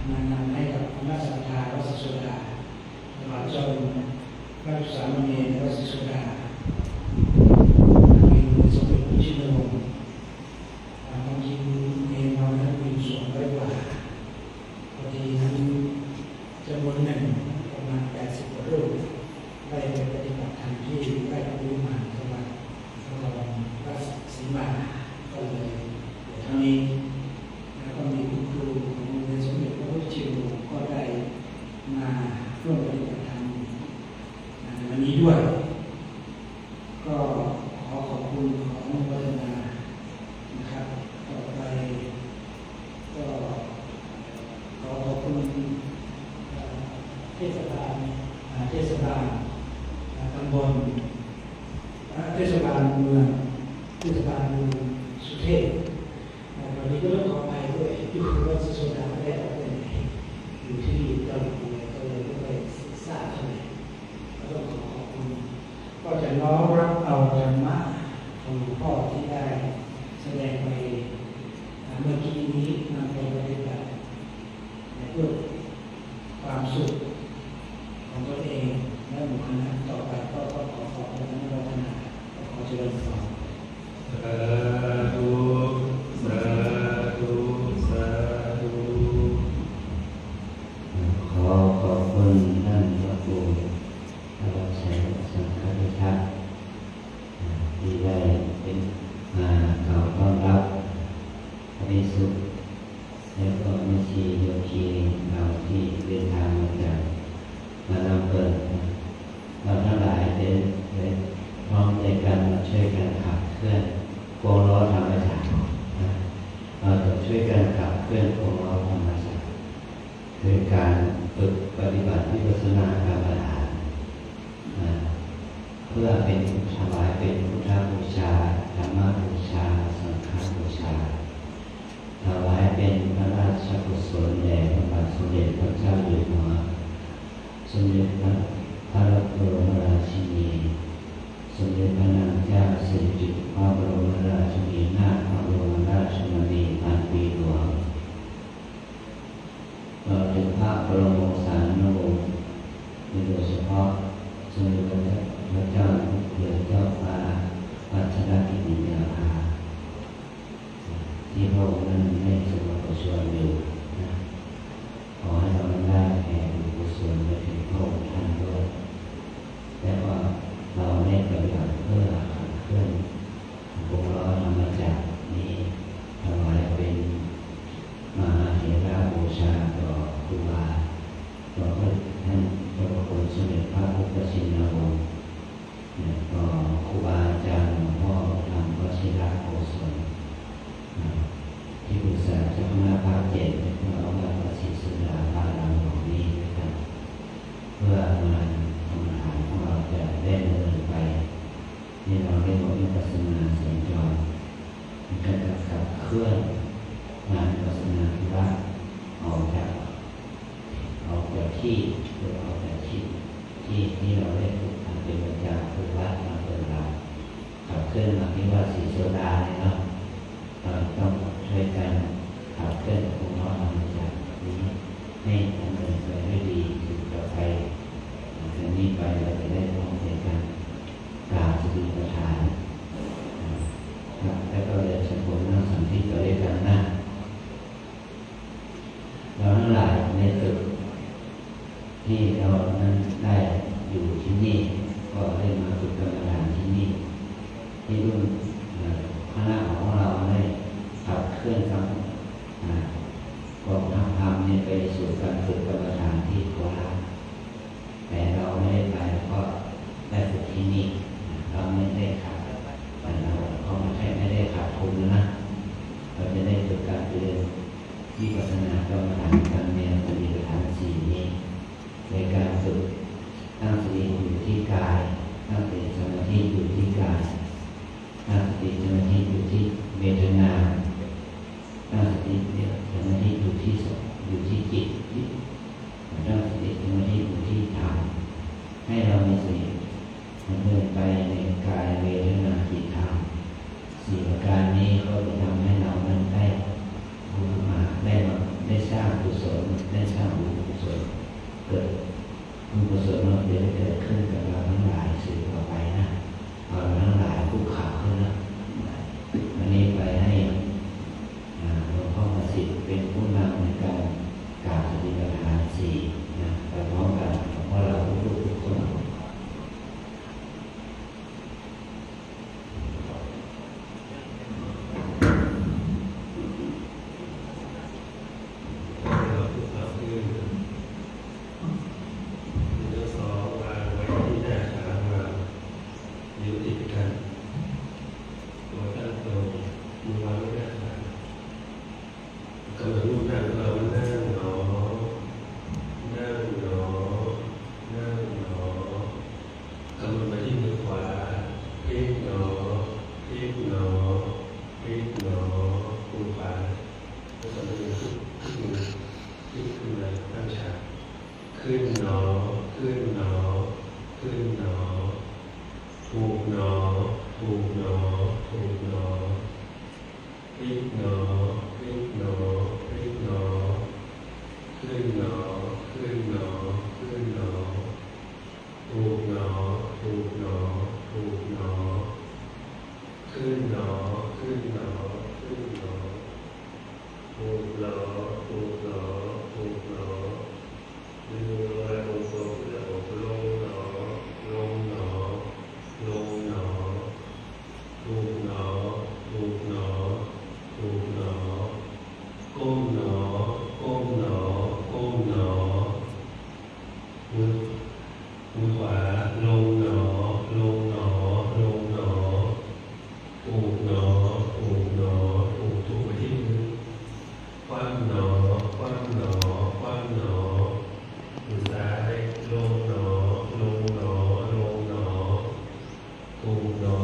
มานำให้กับคณะศรัทธาวัดศรีโสดาตลอดจนพระภิกษุสามเณรวัดศรีโสดามีสมเด็จพระชินวงศ์บางทีเองเรานั้นมี200 กว่าพอดีนั้นจำนวนหนึ่งประมาณ80 กว่ารูปได้ไปปฏิบัติธรรมที่ได้พระวิมานจังหวัดนครราชสีมาก็เลยเหลือเท่านี้แล้วก็มีคุณครูของโรงเรียนสมเด็จพระพุทธชินวงศ์ก็ได้มาร่วมปฏิบัติธรรมในวันนี้ด้วยก็ขอขอบคุณขออนุโมทนานะครับต่อไปก็ขอขอบคุณเทศบาลตำบลเทศบาลเมืองสุเทพวันนี้ก็ต้องขอไปด้วยอยู่วัดศรีโสดาได้ออกไปไหนอยู่ที่ตำบลก็เลยไม่ไปทราบเท่าไหร่ก็ต้องขอบคุณก็จะน้อมรับเอาธรรมะของหลวงพ่อที่ได้แสดงไปเมื่อกี้นี้นำไปปฏิบัติเพื่อความสุขของตัวเองและบุคคลนั้นต่อไปก็ขอขอบคุณอนุโมทนาขอเจริญพร สาธุสาธุสาธุ ขอขอบคุณท่านพระครูพระราชัยสังฆพิทักษ์ที่ได้เป็นมาเก่าต้อนรับพระภิกษุและก็แม่ชีโยคีเราที่เดินทางมาจากมานำเปิดเราทั้งหลายได้พร้อมใจกันช่วยกันขับเคลื่อนวงล้อธรรมชาติเราจะช่วยกันขับเคลื่อนวงล้อธรรมชาติโดยการฝึกปฏิบัติวิปัสสนากรรมฐานเพื่อเป็นถวายเป็นพุทธบูชาธรรมบูชาสังฆบูชาถวายเป็นพระราชกุศลแด่พระบาทสมเด็จพระเจ้าอยู่หัวสมเด็จพระบรมราชินีสมเด็จพระนางเจ้าสิริกิติ์พระบรมราชินีนาถพระบรมราชชนนีพันปีหลวงเราถึงพระบรมวงศานุวงศ์โดยเฉพาะสมเด็จพระเจ้าลูกเธอเจ้าฟ้ารัชกาลที่1ยาภาที่พระองค์นั้นได้ทรงประชวรอยู่นะขอให้เราได้แผ่บุญกุศลไปถึงพระองค์ท่านด้วย ลื่อนงานศาสนาที่ว่าออกจากที่หรือออกจากที่เราได้ถูกทำเป็นประจำคือวัดมาเปิดเราขับเคลื่อนมาที่ว่าสีโซดาเนี่ยเนาะเราต้องช่วยกันขับเคลื่อนองค์น้อมมาจากนี้ให้ดำเนินไปได้ดีถึงต่อไปจากนี้ไปเราจะได้ร่วมกันกราบสรีประธานแล้วก็เลยสมบูรณ์นั่งสัมผัสต่อด้วยกันนะเราทั้งหลายในตึกที่เรานั้นได้อยู่ที่นี่ก็ได้มาฝึกกรรมฐานที่นี่ที่รุ่นคณะของเราได้ขับเคลื่อนกองธรรมเนี่ยไปสู่การฝึกกรรมฐานที่โคราชแต่เราไม่ได้ไปเพราะได้ฝึกที่นี่เราไม่ได้ขาดแต่เราไม่ได้ขาดทุนนะเราจะได้ฝึกการเรียนวิปัสสนากรรมฐานการเรียนสติปัฏฐานสี่นี้ในการฝึกตั้งสติอยู่ที่กายตั้งสติสมาธิอยู่ที่กายตั้งสติสมาธิอยู่ที่เวทนาตั้งสติสมาธิอยู่ที่จิตตั้งสติสมาธิอยู่ที่ธรรมให้เรามีสติดำเนินไปในกายเวทนาจิตธรรมสี่ประการนี้ก็จะทำให้เรานั้นได้บุญมาได้สร้างกุศลได้สร้างบุญกุศลเกิดบุญกุศลเราจะได้เกิดขึ้นกับเราทั้งหลายสื่อต่อไปนะเราทั้งหลายผู้ข่าวขึ้นนะวันนี้ไปให้หลวงพ่อมาสิทธิ์เป็นผู้นำในการกราบสติปัฏฐานสี่นะไปพร้อมกันเพราะเราทุกคน ขึ้นหนอขึ้นหนอขึ้นหนอถูกหนอถูกหนอถูกหนอพลิกหนอพลิกหนอพลิกหนอขึ้นหนอขึ้นหนอขึ้นหนอถูกหนอถูกหนอถูกหนอขึ้นหนอขึ้นหนอขึ้นหนอถูกหนอถูกหนอถูกหนอลงหนอลงหนอลงหนอลงหนอถูกหนอถูกหนอถูกหนอก้มหนอก้มหนอก้มหนอมือขวาลงหนอลงหนอลงหนอถูกหนอถูกหนอถูกไปที่มือคว่ำหนอคว่ำหนอคว่ำหนอมือซ้ายลงหนอลงหนอลงหนอถูกหนอ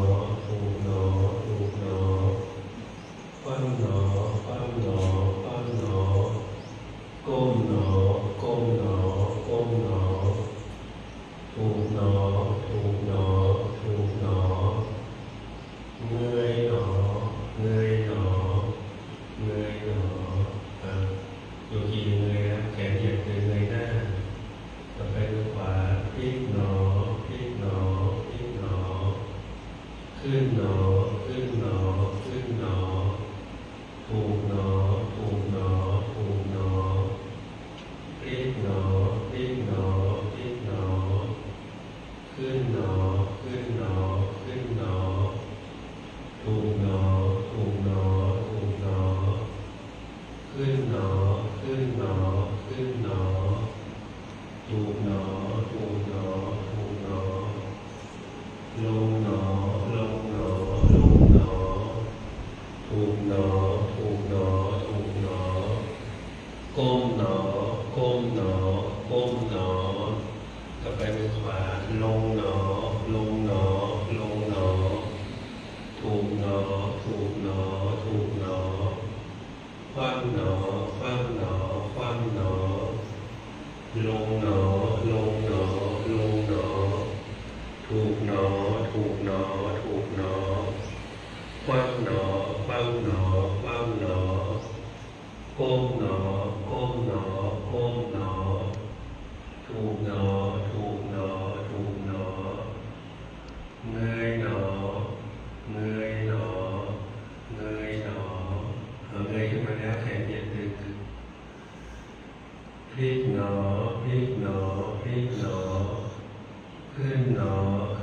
ถูกหนอถูกหนอคว่ำหนอคว่ำหนอคว่ำหนอก้มหนอก้มหนอก้มหนอถูกหนอถูกหนอถูกหนอเงยหนอเงยหนอเงยหนอโยคีเงยนะแขนเหยียดเงยหน้าต่อไปมือขวาพลิกหนอพลิกหนอพลิกหนอขึ้นหนอขึ้นหนอขึ้นหนอถูกหนอถูกหนอถูกหนอพลิกหนอพลิกหนอพลิกหนอขึ้นหนอขึ้นหนอขึ้นหนอถูกหนอถูกหนอถูกหนอขึ้นหนอขึ้นหนอขึ้นหนอถูกหนอถูกหนอถูกหนอลงหนอลงหนอลงหนอถูกหนอถูกหนอถูกหนอก้มหนอก้มหนอก้มหนอต่อไปมือขวาลงหนอลงหนอลงหนอถูกหนอถูกหนอถูกหนอ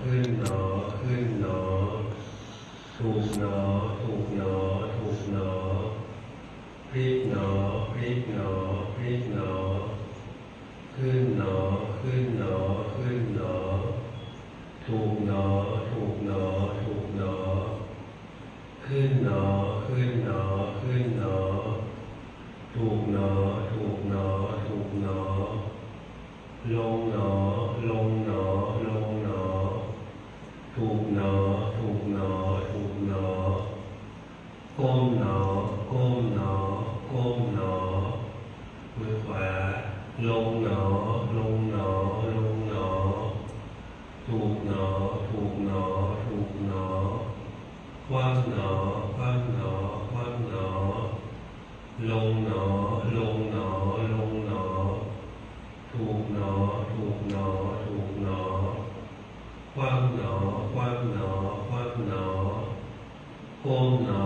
ขึ้นหนอขึ้นหนอถูกหนอถูกหนอถูกหนอพลิกหนอพลิกหนอพลิกหนอขึ้นหนอขึ้นหนอขึ้นหนอถูกหนอถูกหนอถูกหนอขึ้นหนอขึ้นหนอขึ้นหนอถูกหนอถูกหนอถูกหนอลงหนอลงหนอลงหนอถูกหนอถูกหนอถูกหนอก้มหนอก้มหนอก้มหนอมือขวาลงหนอลงหนอลงหนอถูกหนอถูกหนอถูกหนอคว่ำหนอคว่ำหนอคว่ำหนอลงหนอลงหนอลงหนอถูกหนอถูกหนอถูกหนอคว่ำหนอคว่ำหนอคว่ำหนอก้มหนอ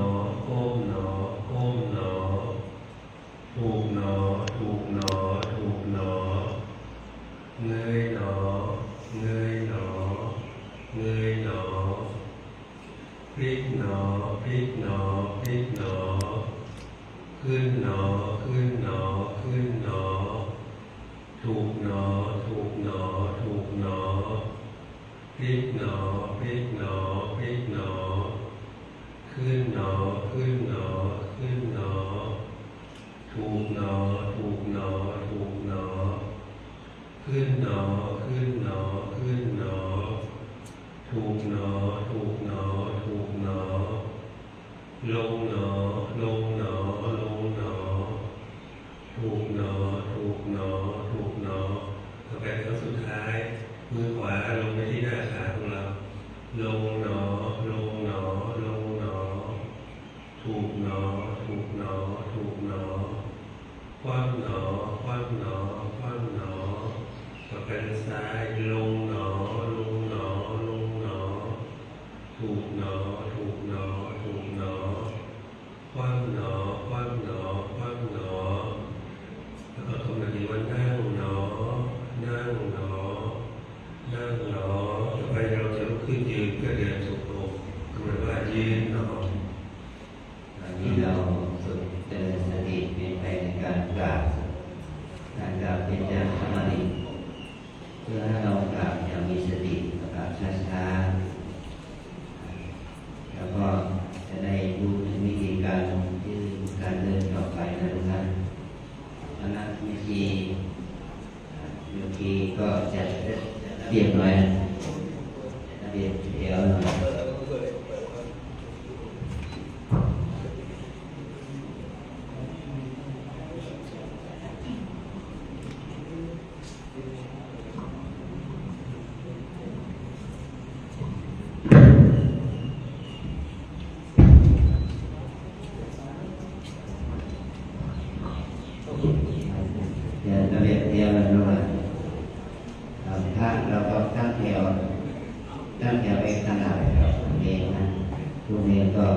ก้มหนอก้มหนอถูกหนอถูกหนอถูกหนอเงยหนอเงยหนอเงยหนอพลิกหนอพลิกหนอพลิกหนอขึ้นหนอขึ้นหนอขึ้นหนอถูกหนอถูกหนอถูกหนอพลิกหนอพลิกหนอพลิกหนอขึ้นหนอขึ้นหนอขึ้นหนอถูกหนอถูกหนอถูกหนอขึ้นหนอขึ้นหนอขึ้นหนอถูกหนอถูกหนอถูกหนอลงหนอลงหนอลงหนอถูกหนอถูกหนอถูกหนอต่อไปครั้งสุดท้ายมือขวาลงไปที่หน้าขาของเราลงหนอลงหนอลงหนอถูกหนอถูกหนอถูกหนอคว่ำหนอคว่ำหนอคว่ำหนอต่อไปทางซ้ายลงหนอลงหนอลงหนอถูกหนอถูกหนอถูกหนอคว่ำหนอคว่ำหนอคว่ำหนอแล้วก็ทำแบบนี้ว่านั่งหนอนั่งหนอนั่งหนอต่อไปเราจะลุกขึ้นยืนก็เดินจงกรมก็เหมือนว่ายืนหนอ ตอนนี้เราฝึกเจริญสติเป็นไปในการกราบเป็นอย่างสมาธิเพื่อให้เรากราบอย่างมีสติกราบช้าๆแล้วก็จะได้รู้ถึงวิธีการที่การเดินต่อไปนะทุกท่านคณะวิธีโยคีก็จะเรียบร้อยเรียบเดียวหน่อยระเบียบเดียวกันด้วยถ้าเราก็ตั้งแถวไปขนาดเองนะทุกเองก็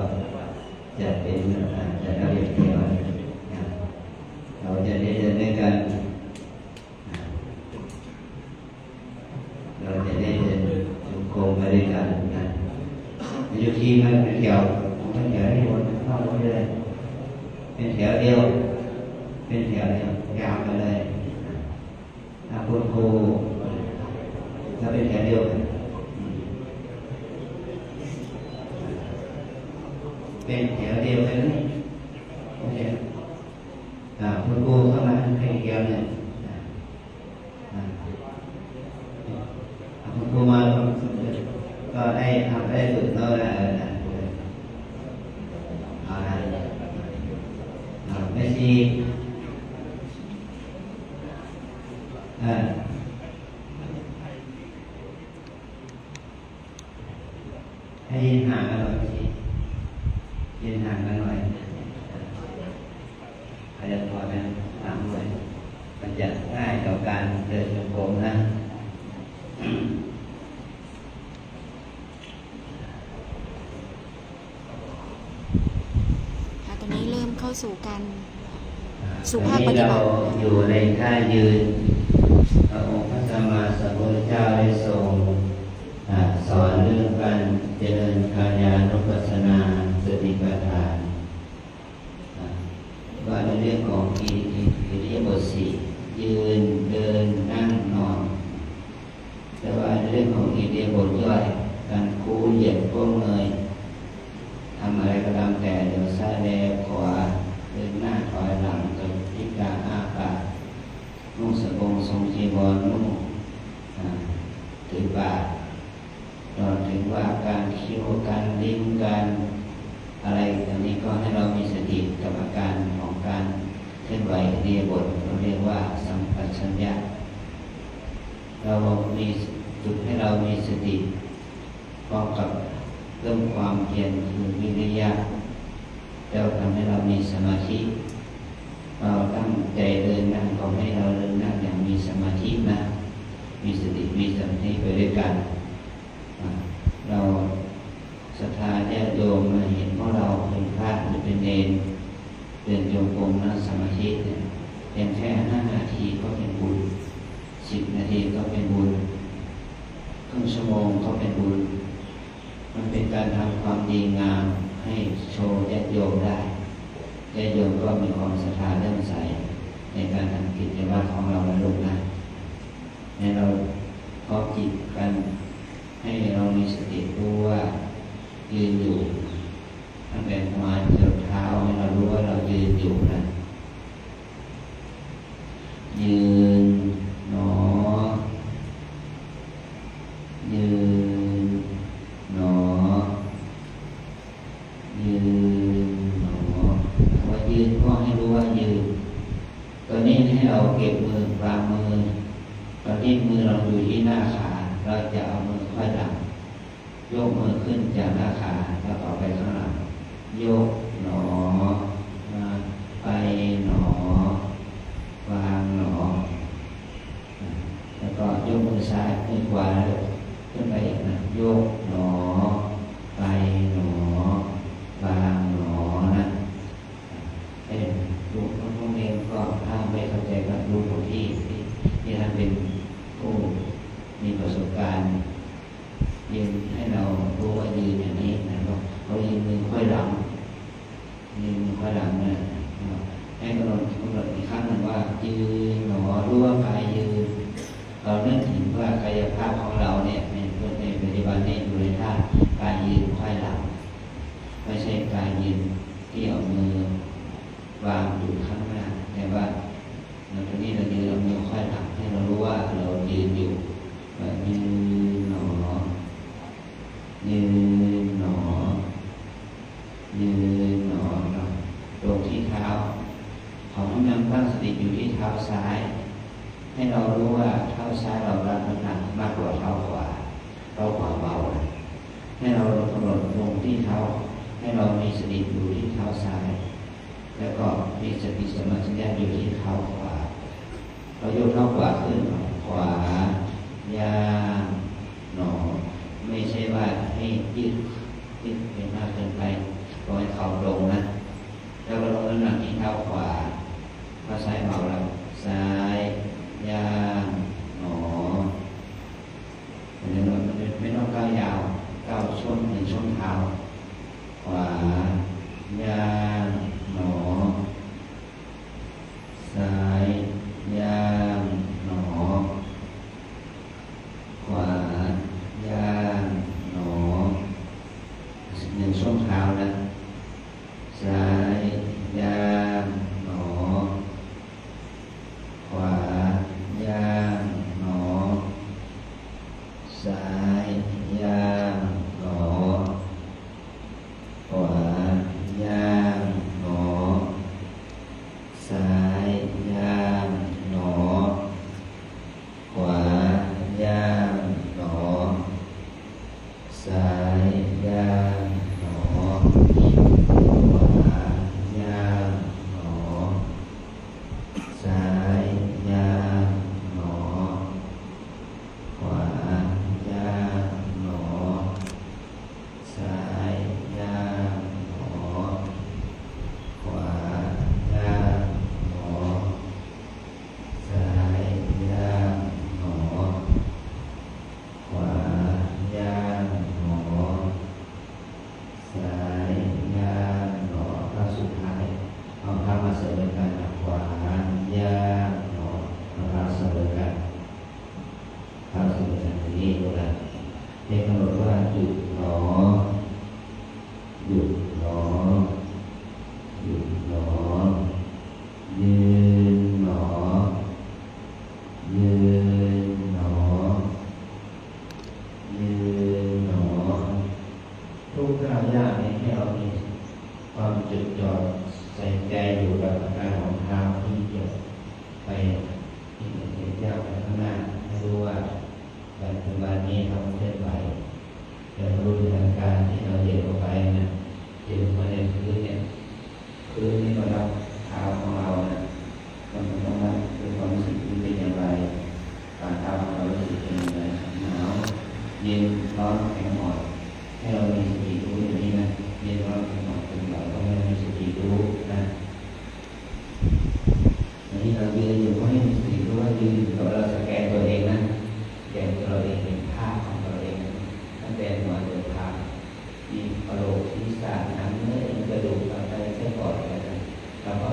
จะเป็นจะระเบียบเดียวเราจะได้เดินด้วยกันเราจะได้เดินจุกโคงไปด้วยกันนะอยู่ที่มันเป็นแถวที่วนเข้าไปเลยเป็นแถวเดียวยาวไปเลยถ้าคุณครูถ้าเป็นแถวเดียวเป็นแถวเดียวกันนี่คุณครูเข้ามาให้แถวเนี่ยคุณครูมาก็ได้ทำได้ฝึกโน้ตเอาละไม่ชีให้ยืนห่างกันหน่อยยืนห่างกันหน่อยขยับตัวกันตามด้วยมันจะง่ายต่อการเดินจงกรมนะ ตอนนี้เริ่มเข้าสู่การสู่ภาคปฏิบัติ เราอยู่ในท่ายืนพระองค์พระสัมมาสัมพุทธเจ้าได้ทรงสอน การคู่เหยียดพวกเงยทำอะไรก็ตามแต่เดี๋ยวซ้ายแลขวาเดินหน้าถอยหลังกับพิการอ้าปากนุ่งสบงทรงจีวรนุ่งถือบาตรตอนถึงว่าการคิ้วการลิ้มการอะไรอันนี้ก็ให้เรามีสติกับอาการของการเคลื่อนไหวอิริยาบถเราเรียกว่าสัมปชัญญะเรามีจุดให้เรามีสติพร้อมกับเริ่มความเพียรคือวิริยะแล้วทำให้เรามีสมาธิเราตั้งใจเดินนั่งก็ให้เราเดินนั่งอย่างมีสมาธินะมีสติมีสมาธิไปด้วยกันเราศรัทธาญาติโยมมาเห็นพวกเราเป็นพระหรือเป็นเณรเดินโยมกลมนั่งสมาธิเนี่ยเพียงแค่5 นาทีก็เป็นบุญ10 นาทีก็เป็นบุญครึ่งชั่วโมงก็เป็นบุญมันเป็นการทำความดีงามให้โชว์ญาติโยมได้ญาติโยมก็มีความศรัทธาเริ่มใสในการทำกิจวัตรของเราในโลกนั้นให้เราพร้อมจิตกันให้เรามีสติรู้ว่ายืนอยู่ตั้งแต่หัวจนเท้าให้เรารู้ว่าเรายืนอยู่นะยืนหนอยืนหนอยืนหนอว่ายืนก็ให้รู้ว่ายืนตอนนี้ให้เราเก็บมือวางมือตอนนี้มือเราอยู่ที่หน้าขาเราจะเอามือค่อยหลังยกมือขึ้นจากหน้าขาแล้วต่อไปข้างหลังยกหนอมาไปหนอวางหนอแล้วก็ยกมือซ้ายมือขวาขึ้นไปอีกนะยกหนอไปหนอวางหนอนะให้ดูน้องเองก็ถ้าไม่เข้าใจก็ดูคนที่ท่านเป็นผู้มีประสบการณ์ยืนให้เรารู้ว่ายืนอย่างนี้นะเขายืนมือค่อยหลังยืนมือค่อยหลังนะให้กำหนดอีกครั้งหนึ่งว่ายืนหนอรู้ว่ากายยืนเราเนื่องถึงว่ากายภาพของเราเนี่ยในปัจจุบันนี้อยู่ในท่ากายยืนค่อยหลังไม่ใช่กายยืนที่เอามือวางอยู่ข้างหน้าแต่ว่าตอนนี้เรายืนเอามือค่อยหลังให้เรารู้ว่าเรายืนอยู่ยืนหนอยืนหนอยืนหนอลงที่เท้าของน้ำตั้งสติอยู่ที่เท้าซ้ายให้เรารู้ว่าเท้าซ้ายเรารับน้ำหนักมากกว่าเท้าขวาเท้าขวาเบาให้เรากำหนดลงที่เท้าให้เรามีสติอยู่ที่เท้าซ้ายแล้วก็มีสติสมาธิอยู่ที่เท้าขวาเรายกเท้าขวาขึ้นขวาย่างหนอไม่ใช่ว่าให้ยืดไปมากเกินไปปล่อยเข่าลงนะแล้วก็ลงน้ำหนักที่เท้าขวาเท้าซ้ายเบาแล้วซ้ายย่างหนอไม่ต้องก้าวยาวก้าวช่วงหนึ่งช่วงเท้าขวาย่างหนอซ้ายย่างหนอขวาย่างหนอหนึ่งช่วงเท้านะซ้ายย่างหนอขวาย่างหนอซ้ายย่างหนอขวาย่าง หยุดหนอหยุดหนอหยุดหนอยืนหนอยืนหนอยืนหนอทุกท่ายากนี้ให้เรามีความจดจ่อใส่ใจอยู่กับอาการของเท้าที่เหยียบไปที่เหยียบย่างไปข้างหน้าให้รู้ว่าปัจจุบันนี้เราเคลื่อนไหวเรารู้ถึงอาการที่เราเหยียบลงไปนะเหยียบลงไปในพื้นเนี่ยพื้นนี่เรารับเท้าของเรานะมันต้องรับคือความรู้สึกที่เป็นอย่างไรฝ่าเท้าของเรารู้สึกเป็นอย่างไรหนาวเย็นร้อนแข็งอ่อนให้เรามีสติรู้อย่างนี้นะเย็นร้อนแข็งอ่อนเป็นเราต้องให้มีสติรู้นะอันนี้เรายืนอยู่ก็ให้มีสติรู้ว่ายืนอยู่เราสแกนตัวเองนะสแกนตัวเราเองเห็นภาพของตัวเองตั้งแต่หัวจนเท้ามีกระโหลกศีรษะหนังเนื้อกระดูกอะไรเส้นปอดอะไรนะเราก็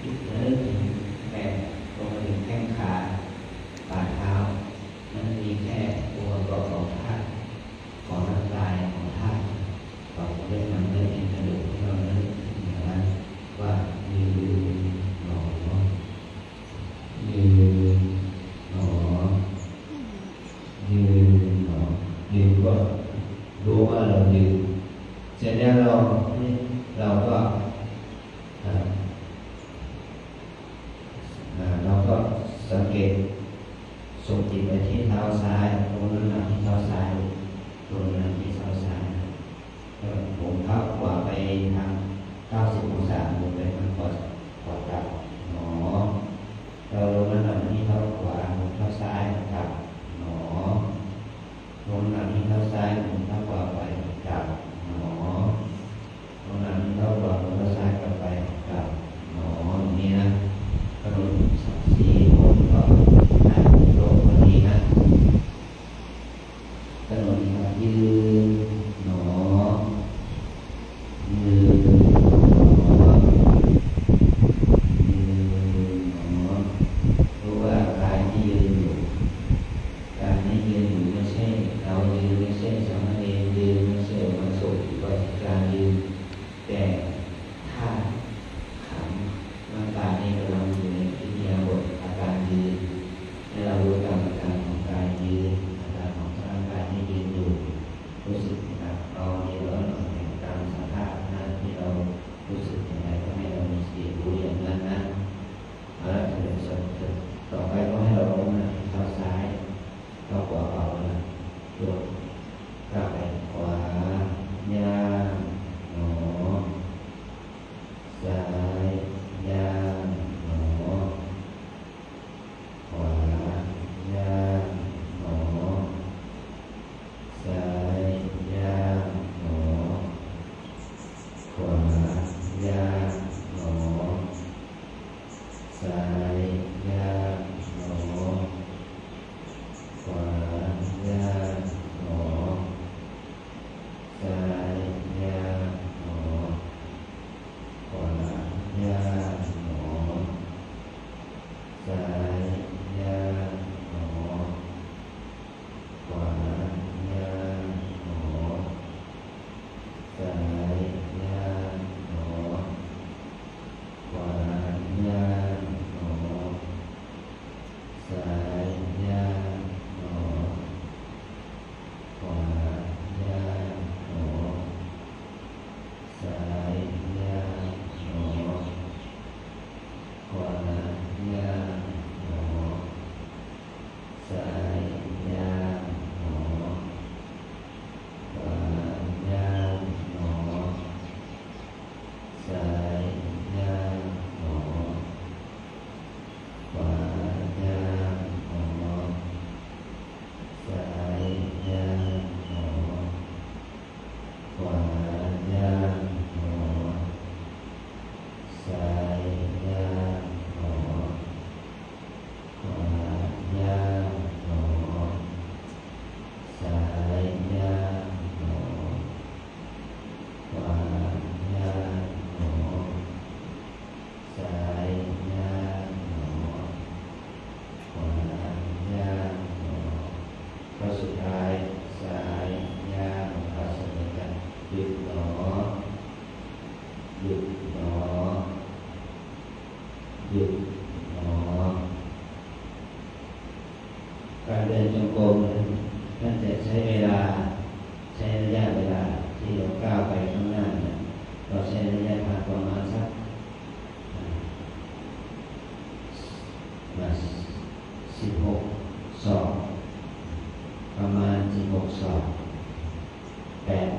ยึดนึกถึงแขนลงมาถึงแข้งขาฝ่าเท้ามันมีแค่ตัวประกอบของธาตุของร่างกายของธาตุของเรื่องมันเรื่องเอ็นกระดูกที่เราเนื้ออย่างนั้นว่ายืนหนอยืนหนอยืนหนอยืนก็รู้ว่าเรายืนเสร็จแล้วเราก็เราก็สังเกตส่งจิตไปที่เท้าซ้ายลงน้ำหนักที่เท้าซ้ายลงน้ำหนักที่เท้าซ้ายแล้วผมเท้าขวาไปทาง90 องศาลงไปทางขวากับหนอเราลงน้ำหนักที่เท้าขวาลงเท้าซ้ายกับหนอลงน้ำหนักที่เท้าซ้ายลงเท้าขวาไปกับหนอลงน้ำหนักที่เท้าขวาลงเท้าซ้ายกลับไปกับหนออย่างนี้นะกระโดด4 คนก็ลงพอดีนะกระโดด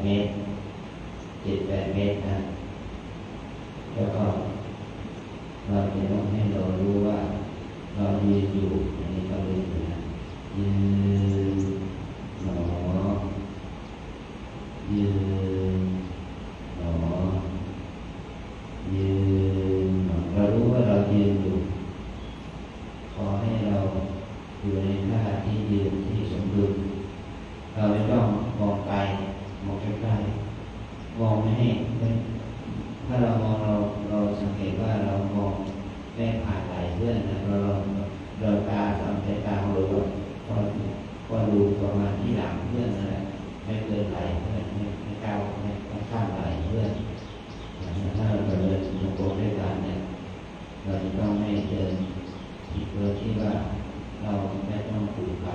เมตร7-8 เมตรนะแล้วก็เราจะต้องให้เรารู้ว่าเรายืนอยู่อันนี้ก็เลยนะยืนหนอยืนหนอยืนหนอเรารู้ว่าเรายืนอยู่ขอให้เราอยู่ในท่าที่ยืนที่สมดุลเราไม่ต้องมองไกลมองใกล้ๆมองไม่ให้ถ้าเรามองเราสังเกตว่าเรามองไม่ผ่านไหลเพื่อนนะเราตาสามสายตาของเราก็ดูประมาณที่หลังเพื่อนนั่นแหละไม่เกินไหลเพื่อนไม่ก้าวไม่ข้ามไหลเพื่อนถ้าเราเดินโยกด้วยกันเนี่ยเราจะต้องไม่เดินผิดโดยที่ว่าเราไม่ต้องผูกไป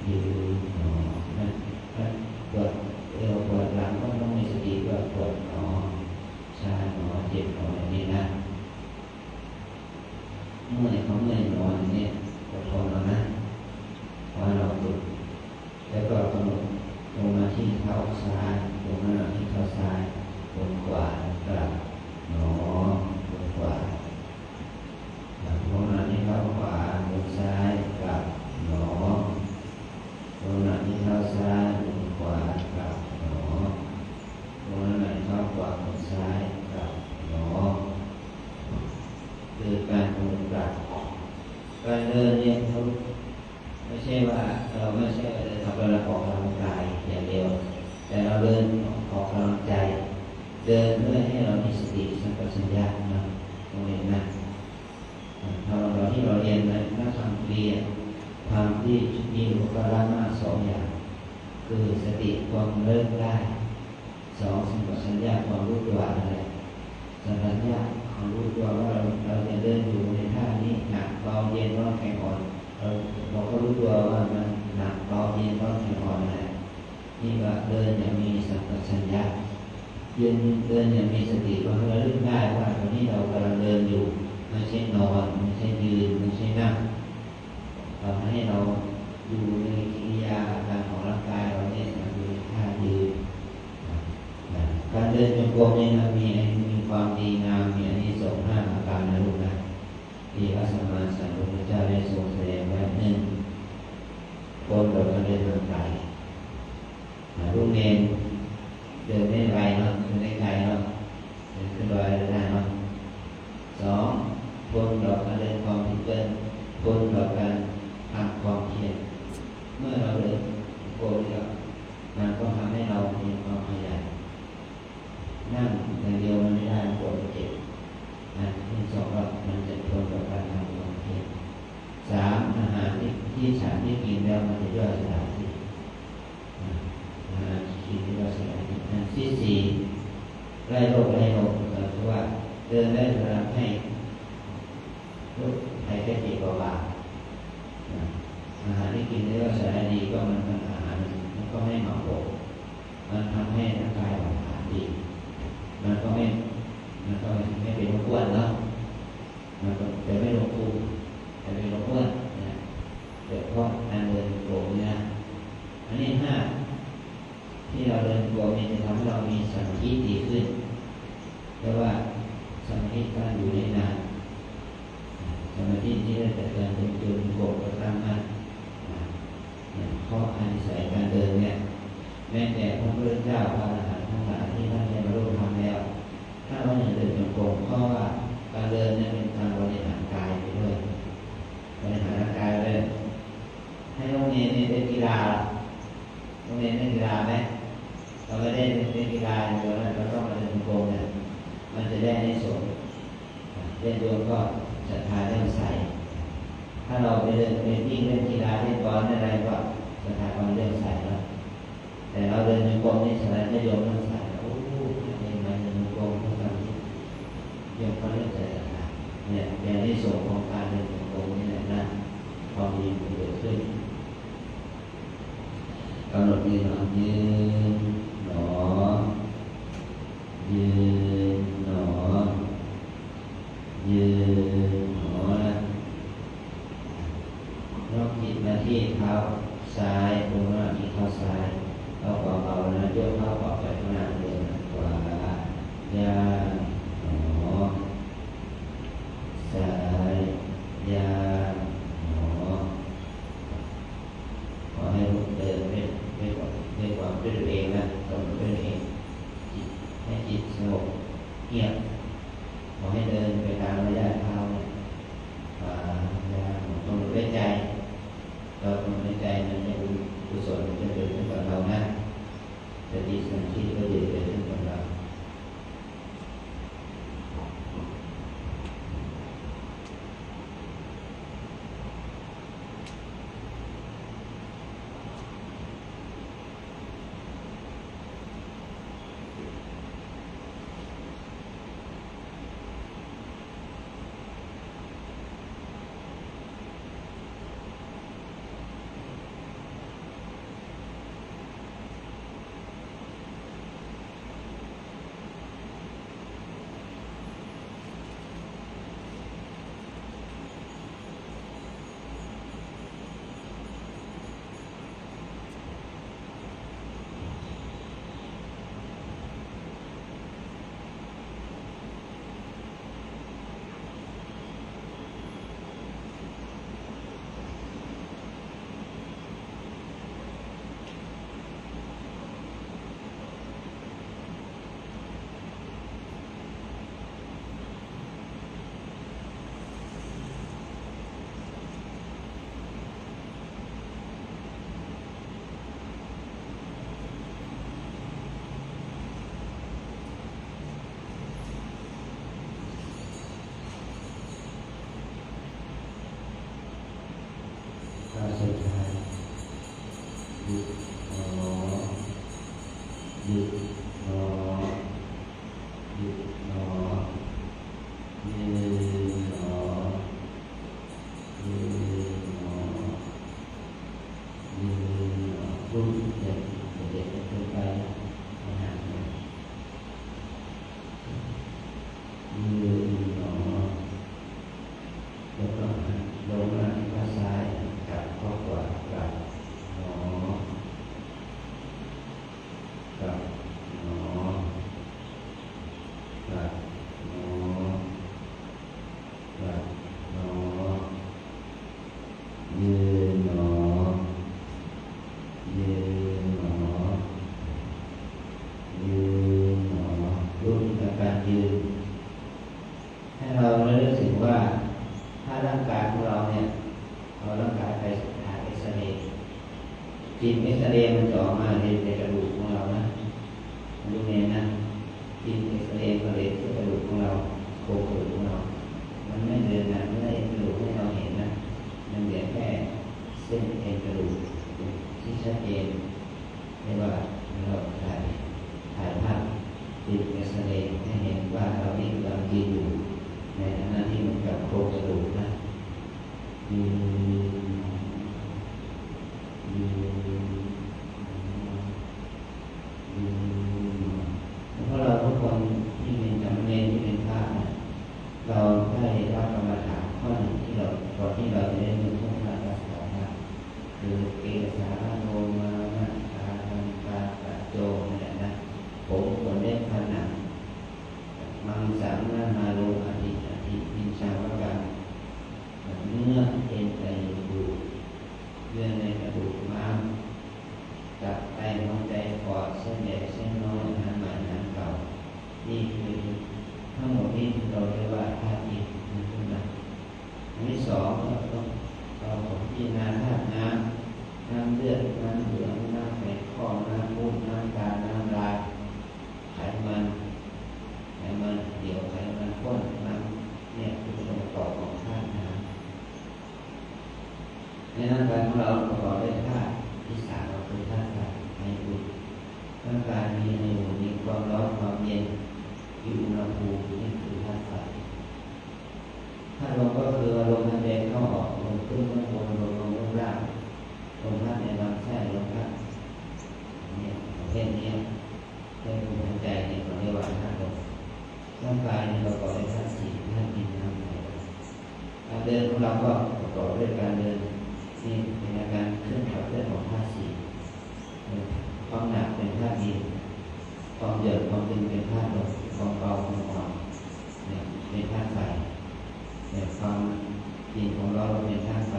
ยืนหนอนั่นปวดเอวปวดหลังก็ต้องมีสติว่าปวดหนอชาหนอเจ็บหนออย่างนี้นะเมื่อยเขาเมื่อยหนออย่างนี้อดทนเอานะพอเราฝึกแล้วก็กำหนดลงมาที่เท้าซ้ายลงมาที่เท้าซ้ายบนขวากลับหนอบนขวาลงมาที่เท้าขวาบนซ้ายกลับหนอลงมาที่เท้าซ้ายบนขวากลับหนอลงมาที่เท้าขวาบนซ้ายกลับหนอคือการกำหนดกลับการเดินเนี่ยเขาไม่ใช่ว่าเราไม่ใช่ว่าจะทำเราออกกำลังกายอย่างเดียวแต่เราเดินออกกำลังใจเดินเพื่อให้เรามีสติสัมปชัญญะนะตรงนี้นะเราที่เราเรียนในนักธรรมเรียนธรรมที่มีอุปการะมาก2 อย่างคือสติความเริ่มได้2สัมปชัญญะความรู้ตัวอะไรสัมปชัญญะความรู้ตัวว่าเราจะเดินอยู่ในท่านี้หนักเบาเย็นร้อนแข็งอ่อนเราก็รู้ตัวว่ามันหนักเบาเย็นร้อนแข็งอ่อนอะไรนี่ว่าเดินอย่างมีสัมปชัญญะยืนเดินอย่างมีสติว่าเราลึกได้ว่าตอนนี้เรากำลังเดินอยู่ไม่ใช่นอนไม่ใช่ยืนไม่ใช่นั่งเราให้เราอยู่ในกิริยาการของร่างกายเราเนี่ยอยู่ในท่ายืนการเดินจงกรมนี่นะมีความดีงามมีอานิสงส์5 ประการนะลูกนะที่พระสัมมาสัมพุทธเจ้าได้ทรงแสดงไว้1คนเราก็เดินทางไกลลูกเนรเดินได้ไวเนาะเดินได้ไกลเนาะเดินขึ้นดอยได้เนาะ2คนเราก็เดินความผิดเกินคนเราการทำความเพียรเมื่อเราเดินโกนแล้วมันก็ทำให้เรามีความขยันนั่งอย่างเดียวมันไม่ได้ปวดเจ็บนะที่2ว่ามันจะทนกับการทำความเพียร3อาหารที่ฉันที่กินแล้วมันจะย่อยสลายอาหารที่กินย่อยสลายที่4ไล่โรคก็คือว่าเดินได้ทำให้โรคภัยไข้เจ็บเบาบางอาหารที่กินย่อยสลายดีก็มันอาหารมันก็ไม่เหมาะสมมันทำให้ร่างกายเราหาดีมันก็ไม่เป็นโรคอ้วนเนาะมันก็จะไม่โรคภูมิจะเป็นโรคอ้วนนะโดยเฉพาะการเดินโกงนะอันนี้5ที่เราเดินโกงนี่จะทำให้เรามีสมาธิดีขึ้นเพราะว่าสมาธิการอยู่ได้นานสมาธิที่ได้แต่การเดินโกงก็ตั้งมั่นเพราะอานิสัยการเดินเนี่ยแม้แต่พระพุทธเจ้าพระอรหันต์ทั้งหลายที่ท่านได้บรรลุธรรมแล้วถ้าเราอย่างเดินจงกรมเพราะว่าการเดินเนี่ยเป็นการบริหารกายไปด้วยบริหารร่างกายเลยให้โรงเรียนเป็นกีฬาโรงเรียนเล่นกีฬาไหมเราไม่ได้เล่นกีฬาเดียวนะเราต้องมาเดินจงกรมเนี่ยมันจะได้ในส่วนเล่นโยนก็ศรัทธาเริ่มใสถ้าเราไปเดินวิ่งเล่นกีฬาเล่นบอลอะไรก็ศรัทธาความเริ่มใสแล้วแต่เราเดินจงกรมนี่ศรัทธาจะโยมเริ่มใสโอ้โหยังไงเดินจงกรมทุกครั้งที่โยมก็เริ่มใสศรัทธาเนี่ยเป็นในส่วนของการเดินจงกรมนี่แหละนะความดีมันเกิดขึ้นกำหนดยืนยืนหนอยืนหนอยืนหนอนะยกจิตมาที่เท้าซ้ายตรงหน้าที่เท้าซ้ายเอาเบา หยุดหนอหยุดหนอยืนหนอยืนหนอยืนหนอรุ่นเด็กเด็กขึ้นไปนะฮะยืนหนอแล้วก็ลงมาที่ข้างซ้ายกับข้อขวากับหนอกับหนอกับหนอกับหนอยืนหนอยืนหนอยืนหนอรู้จักการยืนให้เราระลึกถึงว่าถ้าร่างกายของเราเนี่ยเอาร่างกายไปหาเอ็กซเรย์ฟิล์มเอ็กซเรย์มันจะออกมาในกระดูกของเรานะดูเนี่ยนะฟิล์มเอ็กซเรย์ก็เลยที่กระดูกของเราโครงกระดูกของเรามันไม่เดินนะไม่ได้กระดูกให้เราเห็นนะมันเหลือแค่เส้นเอ็นกระดูกที่ชัดเจนเรียกว่าเราถ่ายภาพฟิล์มเอ็กซเรย์ให้เห็นว่าเรานี่กำลังยืนอยู่ในฐานะที่มันกับโครงกระดูกนะยืนเพราะเราทุกคนที่เป็นจำเนียนที่เป็นพระนะเราได้รับกรรมฐานข้อหนึ่งที่เราก่อนที่เราจะได้มีพุทธศาสนาคือเกสาโลมานะตาตันตาตะโจนี่แหละนะผมควรได้ผนังมังสังนามาโลอธิปิญชาวกันเนื้อเอ็นไตอยู่เยื่อในกระดูกม้ามตับไตหัวใจปอดเส้นใหญ่เส้นน้อยอาหารใหม่อาหารเก่านี่คือทั้งหมดนี้เราเรียกว่าธาตุอิฐนะอันที่สองเราต้องพิจารณาธาตุน้ำเลือดน้ำเหลืองน้ำไขข้อน้ำมูดน้ำตาน้ำลายไขมันเดี่ยวไขมันข้นน้ำเนี่ยคือองค์ประกอบของธาตุน้ำในร่างกายของเราประกอบด้วยธาตุที่สามก็คือธาตุไฟอุ่นร่างกายมีไออุ่นมีความร้อนความเย็นมีอุณหภูมินี่คือธาตุไฟธาตุลมก็คือลมหายใจเข้าออกลมขึ้นลมบนลมลงลมล่างลมพัดในลำไส้ลมพัดเนี่ยประเภทนี้เป็นลมหายใจเนี่ยเราเรียกว่าธาตุลมร่างกายนี่ประกอบด้วยธาตุสี่ธาตุดินน้ำไฟการเดินของเราก็ประกอบด้วยการเดินนี่เป็นอาการเคลื่อนไหวของธาตุสี่ความหนักเป็นธาตุดินความเดือดความตึงเป็นธาตุลมความเบาความอ่อนเนี่ยเป็นธาตุไฟเนี่ยความดินของเราเป็นธาตุไฟ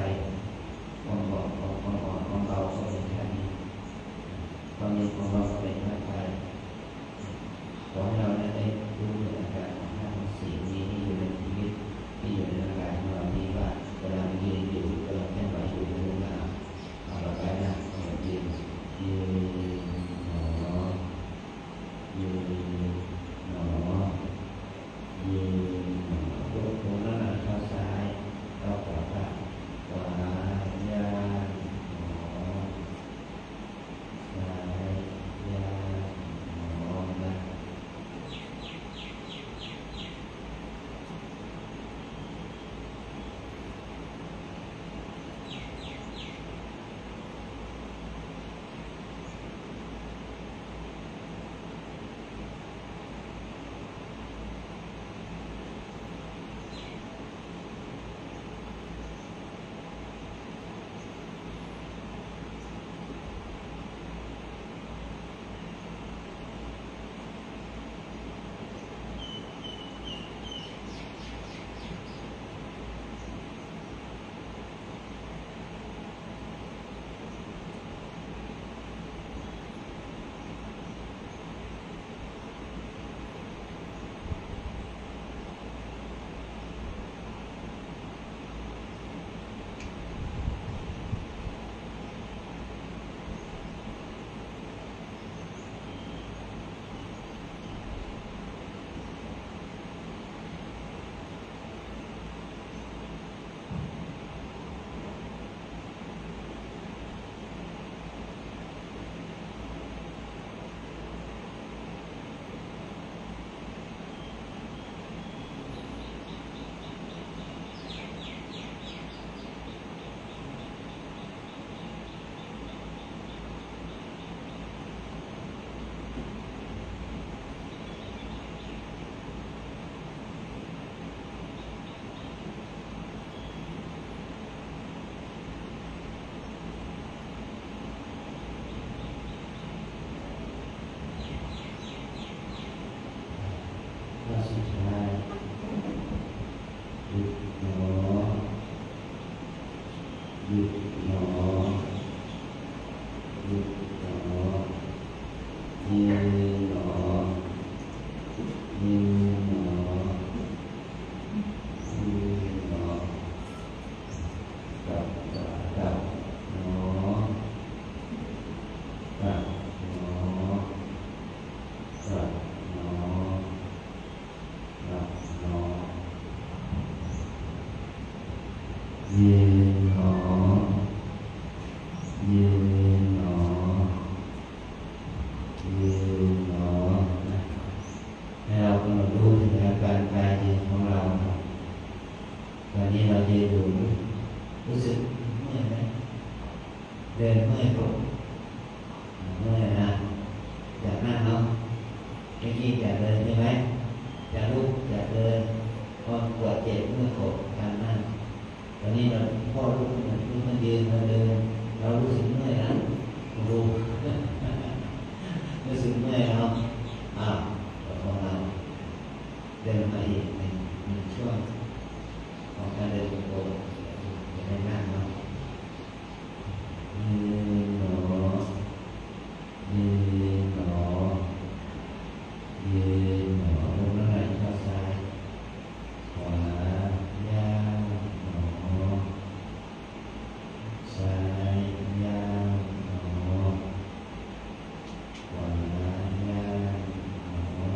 ความเบาความอ่อนความเบาก็เป็นธาตุดินความเย็นของเราก็เป็นธาตุไฟขอให้เราได้รู้ในอาการของธาตุสี่นี้ที่อยู่ในชีวิตที่อยู่ในร่างกายของเรานี้ว่ากำลังยืนอยู่กำลังเคลื่อนไหวอยู่ในรูปนามเอาเราไปนะยืนหนอยืนหนอยืนหนอยกหัวหน้าเข้าซ้ายเข้าขวาขวาย่างหนอซ้าย ยืนหนอยืนหนอยืนหนอดับดับหนอดับหนอดับหนอดับหนอยืนหนอยืนหนอยืนหนอให้เรากำหนดรู้ถึงอาการกายยืนของเราตอนนี้เรายืนอยู่รู้สึกเมื่อยไหมเดินเมื่อยปวดเมื่อยนะอยากนั่งเนาะเมื่อกี้อยากเดินใช่ไหมอยากลุกอยากเดินพอปวดเจ็บเมื่อยปวดการนั่งตอนนี้เราพ่อลุกมันยืนเราเดินเรารู้สึกเมื่อยนะรู้รู้สึกเมื่อยเนาะของเราเดินมาอีกในช่วงของการเดินโค้งจะได้นั่งเนาะยืนหนอยืนหนอยืนหนอลงแล้วไหลเข้าซ้ายขวาย่างหนอซ้ายย่างหนอขวาย่างหนอ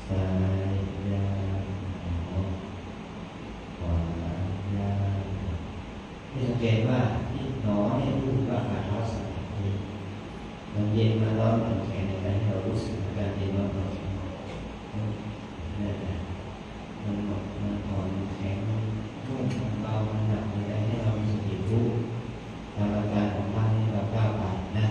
ซ้ายย่างหนอขวาย่างที่สังเกตว่าที่หนอเนี่ยรู้ว่าฝ่าเท้าสั่นมันเย็นมันร้อนมันแข็งในการที่เรารู้สึกการเย็นร้อนมันแข็งนี่แหละมันหมดมันอ่อนมันแข็งมันนุ่มมันเบามันหนักมันอะไรให้เรามีสติรู้ตามอาการของร่างที่เราก้าวไปนะ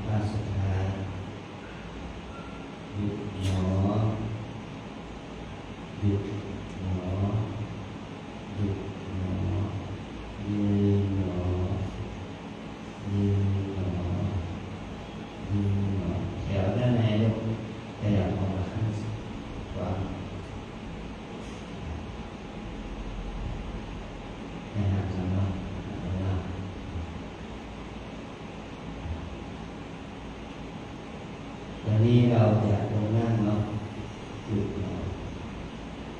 ท่าสุดท้ายหยุดหนอหยุดหนอหยุดหนอยืนหนอยืนหนอยืนหนอแถวด้านในลูกขยับออกมาข้างขวาให้หักสำนักตอนนี้เราอยากลงนั่งเนาะหยุดเนาะ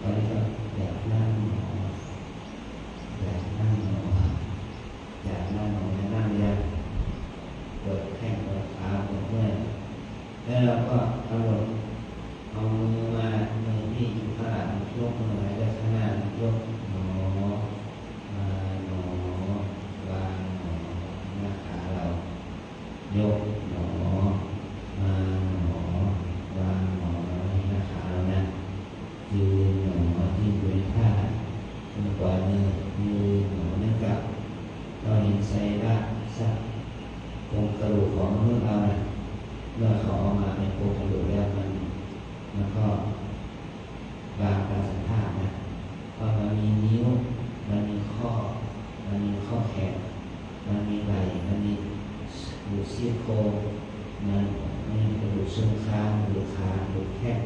ตอนนี้ก็อยากนั่งเนาะอยากนั่งเนาะอยากนั่งเนาะนั่งยากปวดแข้งปวดขาปวดเมื่อยแล้วเราก็กำหนดเอามือมามือที่อยู่ข้างหลังยกมือไว้ด้านข้างหน้ายกเนาะมาเนาะวางเนาะหน้าขาเรายกเนาะมาหนอวางหนอให้หน้าขาเรานะยืนหนอที่บริท่ามือขวามือยืนหนอนั่งกลับเราเห็นไซร่าสักโครงกระดูกของมนุษย์เรานะเมื่อเขาออกมาเป็นโครงกระดูกแล้วมันก็บางตามสภาพนะเพราะมันมีนิ้วมันมีข้อมันมีข้อแขนมันมีไหล่มันมีดูซี่โครงมันมีกระดูกส้นคางกระดูกขากระดูกแข้ง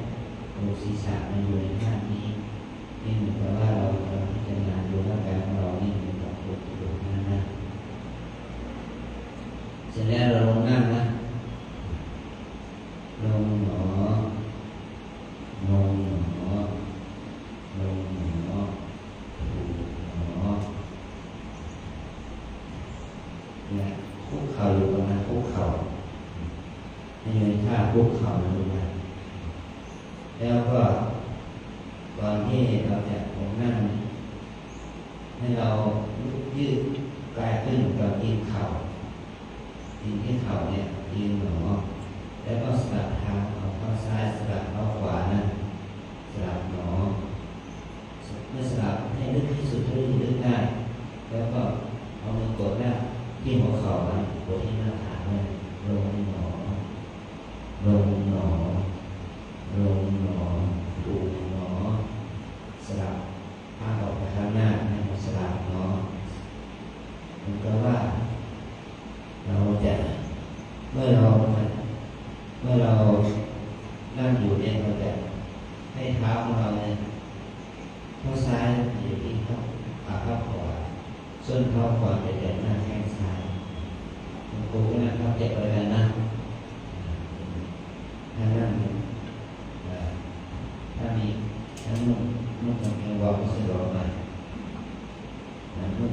กระดูกศีรษะมันอยู่ในท่านี้นี่เหมือนกับว่าเรากำลังพิจารณาดูร่างกายของเรานี่เหมือนกับกระดูกนั่นนะเสร็จแล้วเราลงนั่งนะลงหนอลงหนอลงหนอถูหนอเนี่ยคุกเข่าอยู่ประมาณคุกเข่าให้อยู่ในท่าคุกเข่านะลูกนะแล้วก็ก่อนที่เราจะลงนั่งให้เรายืดกายขึ้นกับยืนเข่ายืนที่เข่าเนี่ยยืนหนอแล้วก็สลับเท้าเอาเท้าซ้ายสลับเท้าขวานะ ลงหนอถูกหนอสลับผ้าออกไปข้างหน้าให้มันสลับหนอมันก็ว่าเราจะเมื่อเรานั่งอยู่เนี่ยเราจะให้เท้าของเราเนี่ยเท้าซ้ายอยู่ที่เท้าขวาส่วนเท้าขวาจะเดินหน้าแข้งซ้ายมันครูก็นั่งเท้าเจ็บอะไรนะถ้านั่งถ้ามีถ้านุ่งกางเกงวอร์มสะดวกหน่อยนุ่ง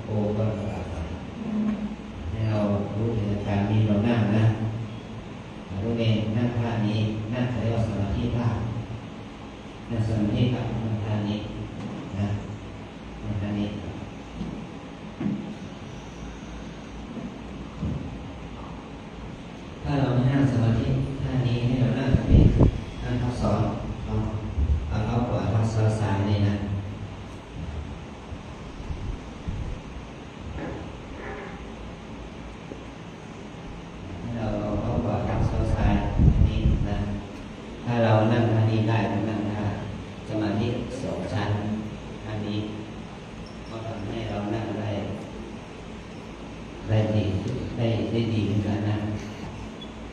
โอ้ก็สบายให้เรารู้ถึงอาการนี้เรานั่งนะรู้เองนั่งท่านี้นั่งเรียกว่าสมาธิท่านั่งสมาธิท่านั่งท่านี้นะนั่งท่านี้ถ้าเราไม่นั่งสมาธิท่านี้ให้เรานั่งแบบนี้นั่งเท้าสองเอาเท้าขวาเท้าซ้ายนี่นะถ้าเรานั่งท่านี้ได้ก็นั่งท่าสมาธิสองชั้นท่านี้ก็ทำให้เรานั่งได้ดีเหมือนกันนะ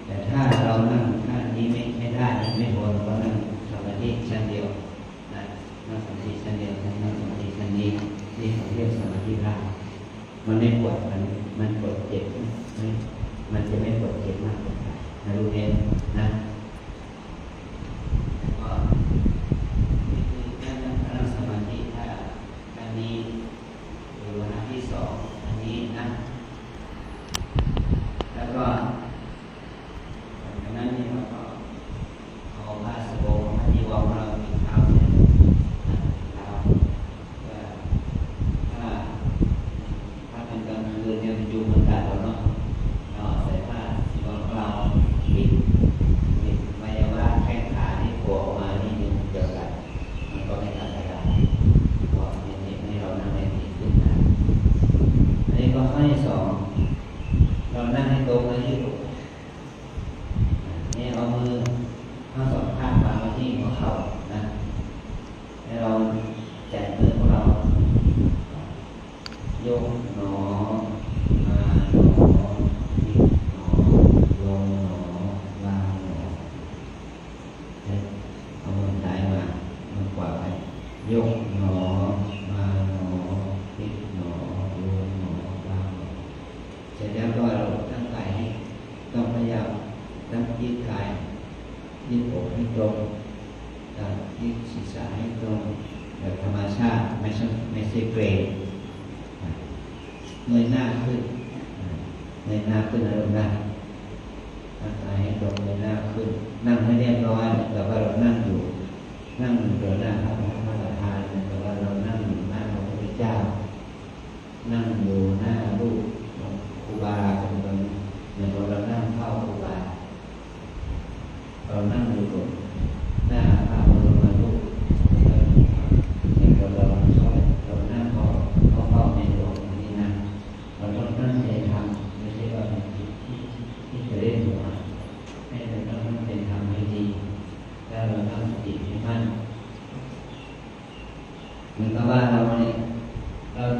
แต่ถ้าเรานั่งท่านี้ไม่ได้ไม่พอเราก็นั่งสมาธิชั้นเดียวนะนั่งสมาธิชั้นเดียวนั่งสมาธิชั้นนี้นี่เขาเรียกสมาธิท่ามันไม่ปวดมันปวดเจ็บมันจะไม่ปวดเจ็บมากนะรู้เองนะนั่งสมาธิถ้าอันนี้หรืออันที่สองอันนี้นะแล้วก็อันนั้นนี่เราก็เอาผ้าสบงผ้าจีวรเราปิดเท้าเนี่ยเท้าถ้าเป็นกลางคืนเนี่ยมันยุงมันกัดเราเนาะเราใส่ผ้าจีวรของเราปิดไม่ใช่ว่าแข้งขาที่โผล่ออกมานี่ยุงเกี่ยวกันมันก็ไม่อันตรายเพราะมันให้เรานั่งได้ดีขึ้นนะอันนี้ก็ข้อที่สองเรานั่งให้ตรงและยืดอกนี่เอามือทั้งสองข้างวางไว้ที่หัวเข่านะให้เราแจับมือของเรายกหนอมาหนอนิดหนอลงหนอวางหนอเอามือซ้ายมามือขวาไปยกหนอมาหนอนิดหนอลงหนอวางหนอเสร็จแล้วก็เราตั้งกายให้ต้องพยายามตั้งยืดกายยืดอกให้ตรงยืดศีรษะให้ตรงแบบธรรมชาติไม่ใช่เกรงเงยหน้าขึ้นเงยหน้าขึ้นอารมณ์ได้ตั้งกายให้ตรงเงยหน้าขึ้นนั่งให้เรียบร้อยแต่ว่าเรานั่งอยู่เดินหน้าพระประธานแต่ว่าเรานั่งอยู่หน้าพระพุทธเจ้านั่งอยู่หน้ารูปครูบาเป็นคนเหมือนเรานั่งเข้าครูบาเรานั่งอยู่บนหน้าพระบรมรูปเรานั่งเข้าในหลวงนี่นะเราต้องตั้งใจทำไม่ใช่ว่าที่จะเล่นหัวให้เราต้องตั้งใจทำให้ดีแล้วเราตั้งสติให้มั่นเหมือนกับว่าเราเนี่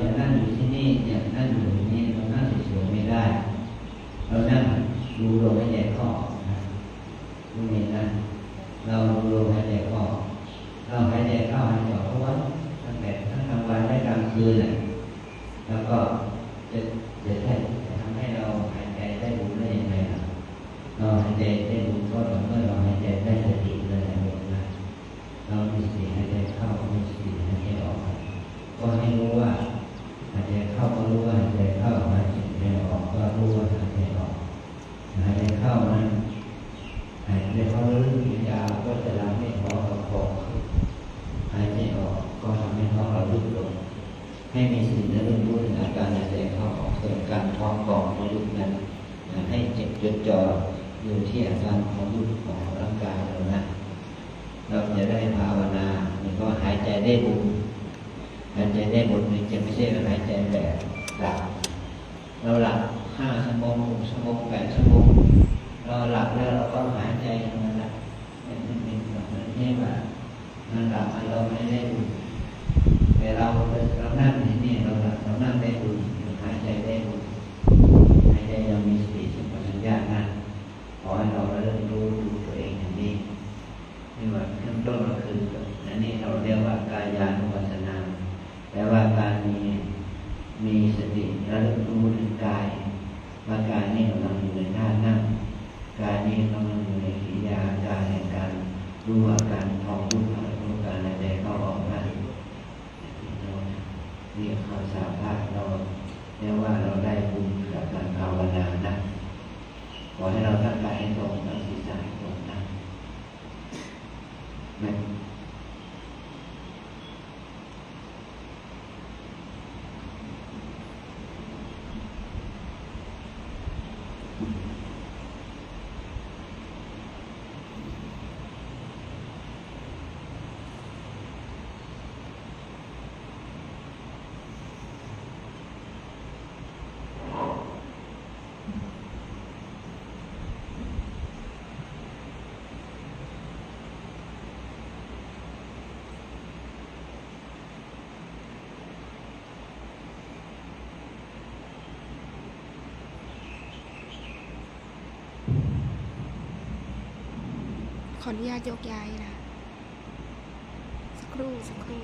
ยนั่งอยู่ที่นี่เนี่ยนั่งอยู่ที่นี่เรานั่งเฉยๆไม่ได้เรานั่งดูลมหายใจเข้าออกนะรู้ไหมนะเราดูลมหายใจเข้าออกเราหายใจเข้าหายใจออกเพราะว่าตั้งแต่ทั้งกลางวันและกลางคืนเลยแล้วก็จะทำให้เราหายใจได้บุญได้ยังไงล่ะเราหายใจได้บุญก็เมื่อเราหายใจได้สติเลยนะเรามีสติหายใจเข้ามีสติหายใจออกก็ให้รู้ว่าหายใจเข้าก็รู้ว่าหายใจเข้าหายใจออกก็รู้ว่าหายใจออกหายใจเข้านั้นหายใจเข้าลึกยาวก็จะทำให้ท้องเราพองหายใจออกก็ทำให้ท้องเรายุบลงให้มีสติและรู้ถึงอาการหายใจเข้าออกเกิดการท้องป่องในยุบนั้นให้จดจ่ออยู่ที่อาการของยุบของร่างกายเรานะเราจะได้ภาวนามันก็หายใจได้บุญหายใจได้บุญมันจะไม่ใช่หายใจแบบหลับเราหลับ5 ชั่วโมง6 ชั่วโมง8 ชั่วโมงเราหลับแล้วเราก็หายใจอย่างนั้นแหละเป็น ช่ว่ามันกลับมาเราไม่ได้บุญแต่เรานั่งนี่เรานั่งได้บุญหายใจได้บุญหายใจยังมีสติสัมปชัญญะนะขอให้เราเริ่มรู้ตัวเองอย่างนี้นี่ว่าขั้นต้นก็คืออันนี้เราเรียกว่ากายานุปัสสนาแปลว่าการมีสติระลึกรู้ถึงกายว่ากายนี้กำลังอยู่ในท่านั่งกายนี้กำลังอยู่ในกิริยาการแห่งการรู้อาการท้องรู้การหายใจเข้าออกนั่นเรียกคำสาภาพเราเรียกว่าเราได้บุญกับการภาวนานะขอให้เราตั้งใจให้ตรงตั้งศีรษะให้ตรงนะขออนุญาตยกย้ายนะสักครู่สักครู่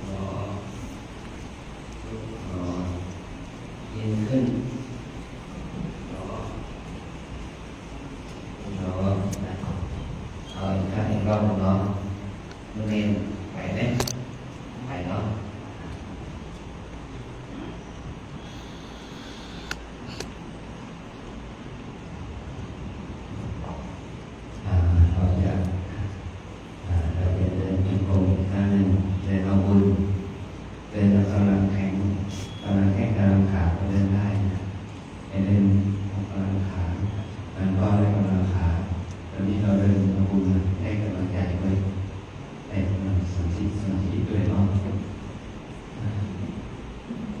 หนอยุบหนอยืนขึ้นหนอหนอเอาอีกครั้งอีกรอบหนึ่งเนาะนักเรียนไหวไหมไหวเนาะเราจะเดินจงกรมอีกครั้งหนึ่งเดินเอาบุญเดินเอากำลังแข็งกำลังแข็งกำลังขาก็เดินได้นะเดินเอากำลังขาการก้อนและกำลังขาตอนนี้เราเดินเอาบุญให้กำลังใจด้วยให้กำลังสมาธิด้วยเนาะ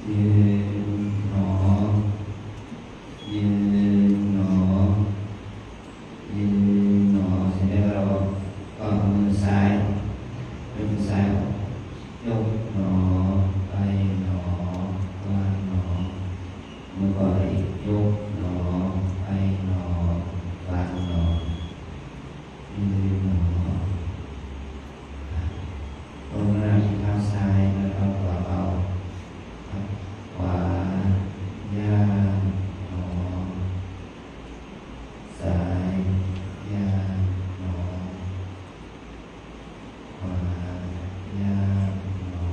ยืนหนอยืนหนอยืนหนอเสร็จแล้วเราก็เอามือซ้ายยกหนอไปหนอวางหนอมือก่อนอีกยกหนอไปหนอวางหนอยืนหนอลงหน้าที่เท้าซ้ายแล้วก็ขวาเบาขวาย่างหนอซ้ายย่างหนอขวาย่างหนอ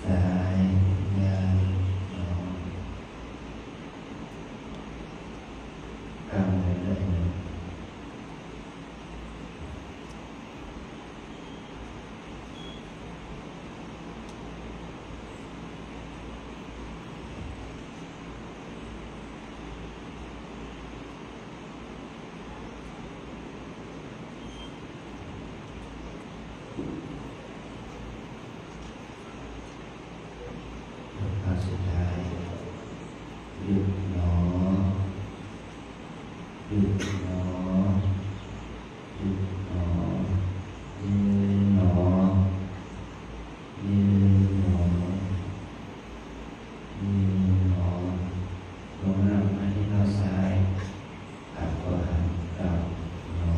ซ้ายย่างหนอกำเลยเลยนะครั้งสุดท้ายหยุดหนอหยุดหนอหยุดหนอยืนหนอยืนหนอยืนหนอลงหน้ามาที่เท้าซ้ายกลับขวากลับหนอ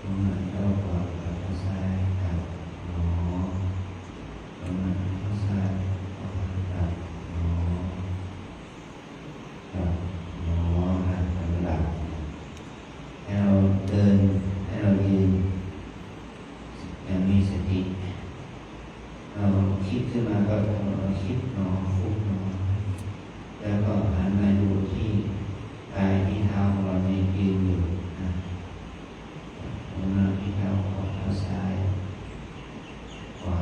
ลงหน้าที่เท้าขวากลับเท้าซ้ายกลับหนอลงหน้าที่เท้าซ้ายกลับหนอกลับหนอหันหลังให้เราเดินให้เรายืนอย่างมีสติเราคิดขึ้นมาก็เราคิดหนอฟุบหนอแล้วก็หันมาดูที่กายที่เท้าของเราในยืนอยู่นะลงมาที่เท้าขวาเท้าซ้ายขวา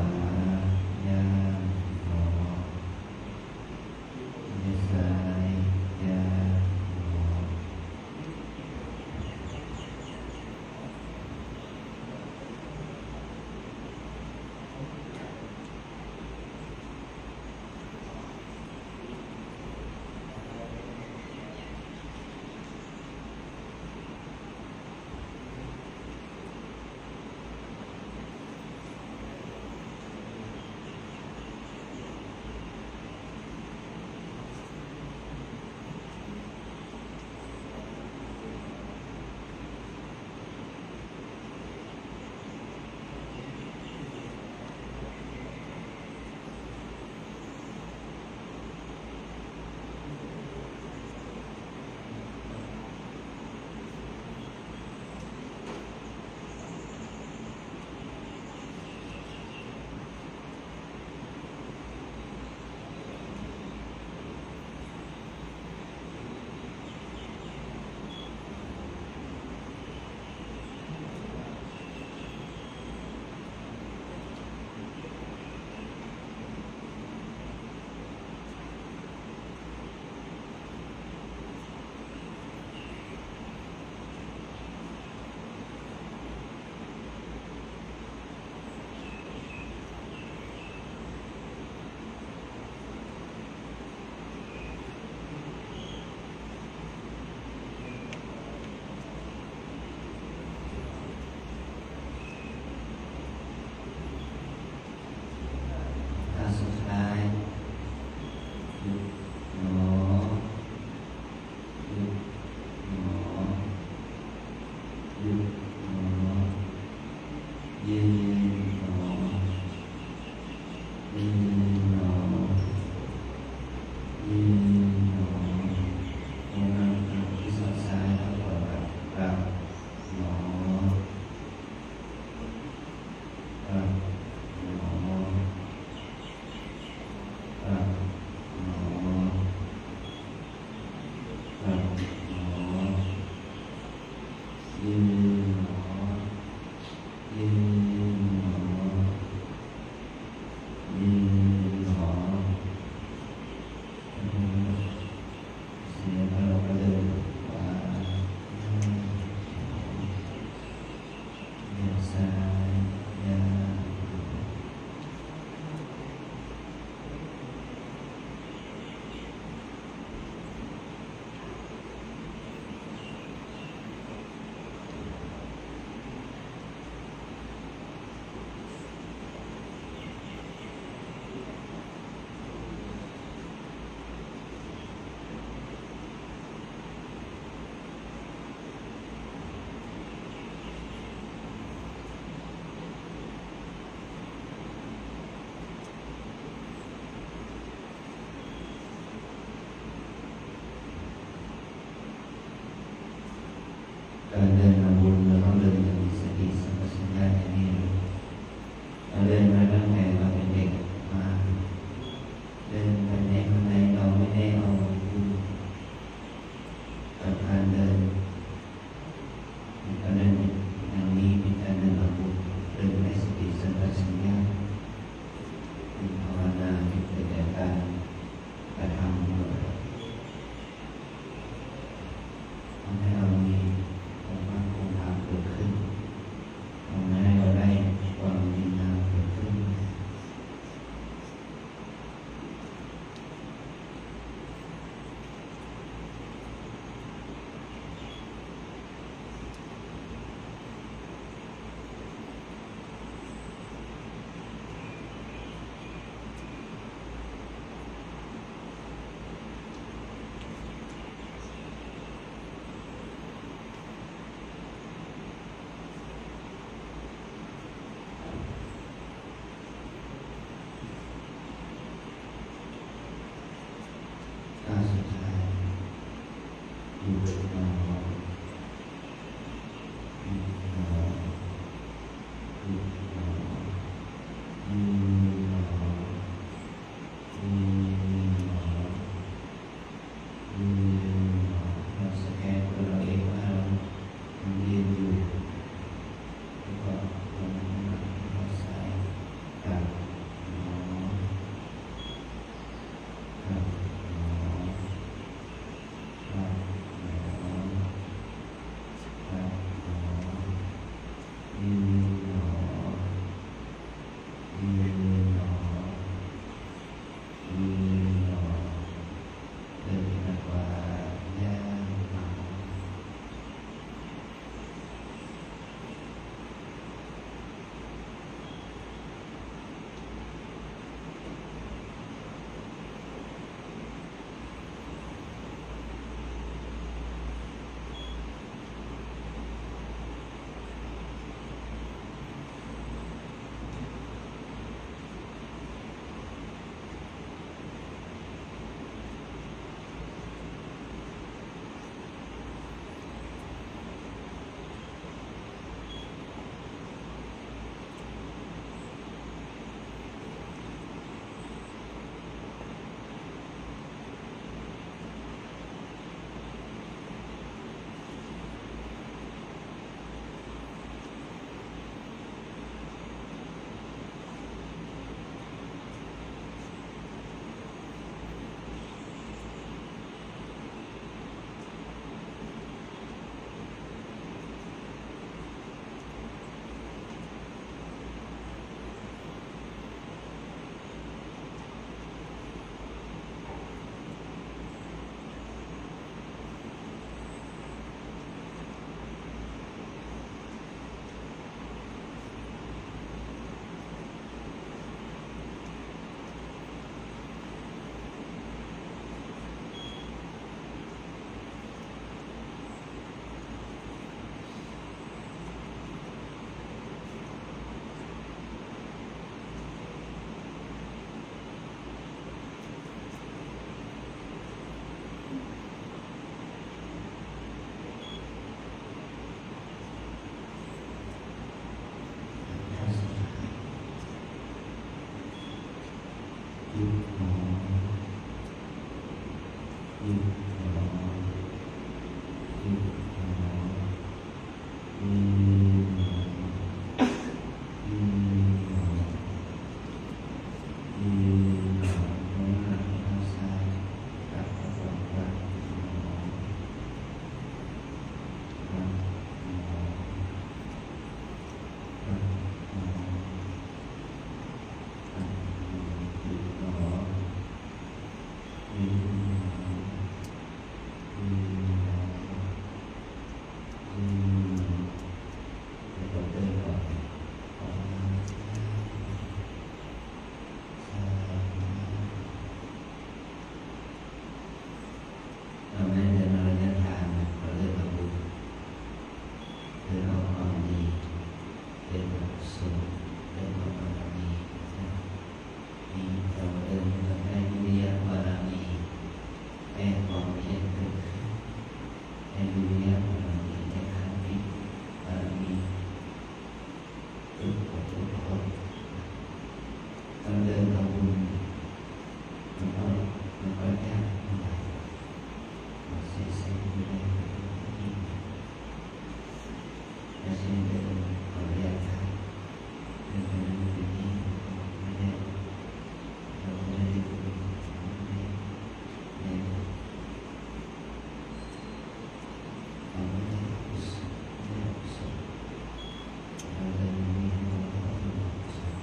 ย่างหนอซ้ายย่างหนอ ยืนหนอยืนหนอตรงนั้นที่สอดซ้ายแล้วก็รับหนอรับหนอรับหนอรับหนอยืนหนอยืนหนอยืนหนอเสียงเราก็เดินขวาเลี้ยวซ้ายยาว การเดินมาบุญเราต้องเดินอย่างมีสติสัมปชัญญะอย่างนี้เราเดินมาตั้งแต่เราเป็นเด็กมาเดินไปในข้างในเราไม่ได้เอากับการเดินการเดินอย่างนี้เป็นการเดินมาบุญเดินในสติสัมปชัญญะเป็นภาวนาที่เกิดจากการกระทำทำให้เรามีความมั่นคงทางเกิดขึ้นทำให้เราได้ความดีงามเกิดขึ้น ยุบหนอยุบหนอยุบหนอยืนหนอยืนหนอยืนหนอโน้มหลังเท้าซ้ายกับกระบอกหลังหนอหลังหนอหลังหนอ ยุบหนอยืนหนอยืนหนอยืนหนอแล้วก็เดินก่อนออกมาเราไม่เดินระยะทางเราเดินเอาบุญเดินเอาความดีเดินเอากุศลเดินเอาบารมีมีเราเดินเราได้วิริยะบารมีให้ความเพียรเกิดขึ้นให้วิริยะบารมีให้ขันติบารมีทุกคนทุกคนเราเดินเอาบุญมันก็ยากเท่าไหร่เราเสียไม่ได้ไม่ใช่เดินเอาระยะทางเดินไปนั่นไปนี่ไม่ได้เราไม่ได้บุญไม่ได้เราไม่ได้กุศลไม่ได้กุศลเราเดินไม่ได้เรากุศล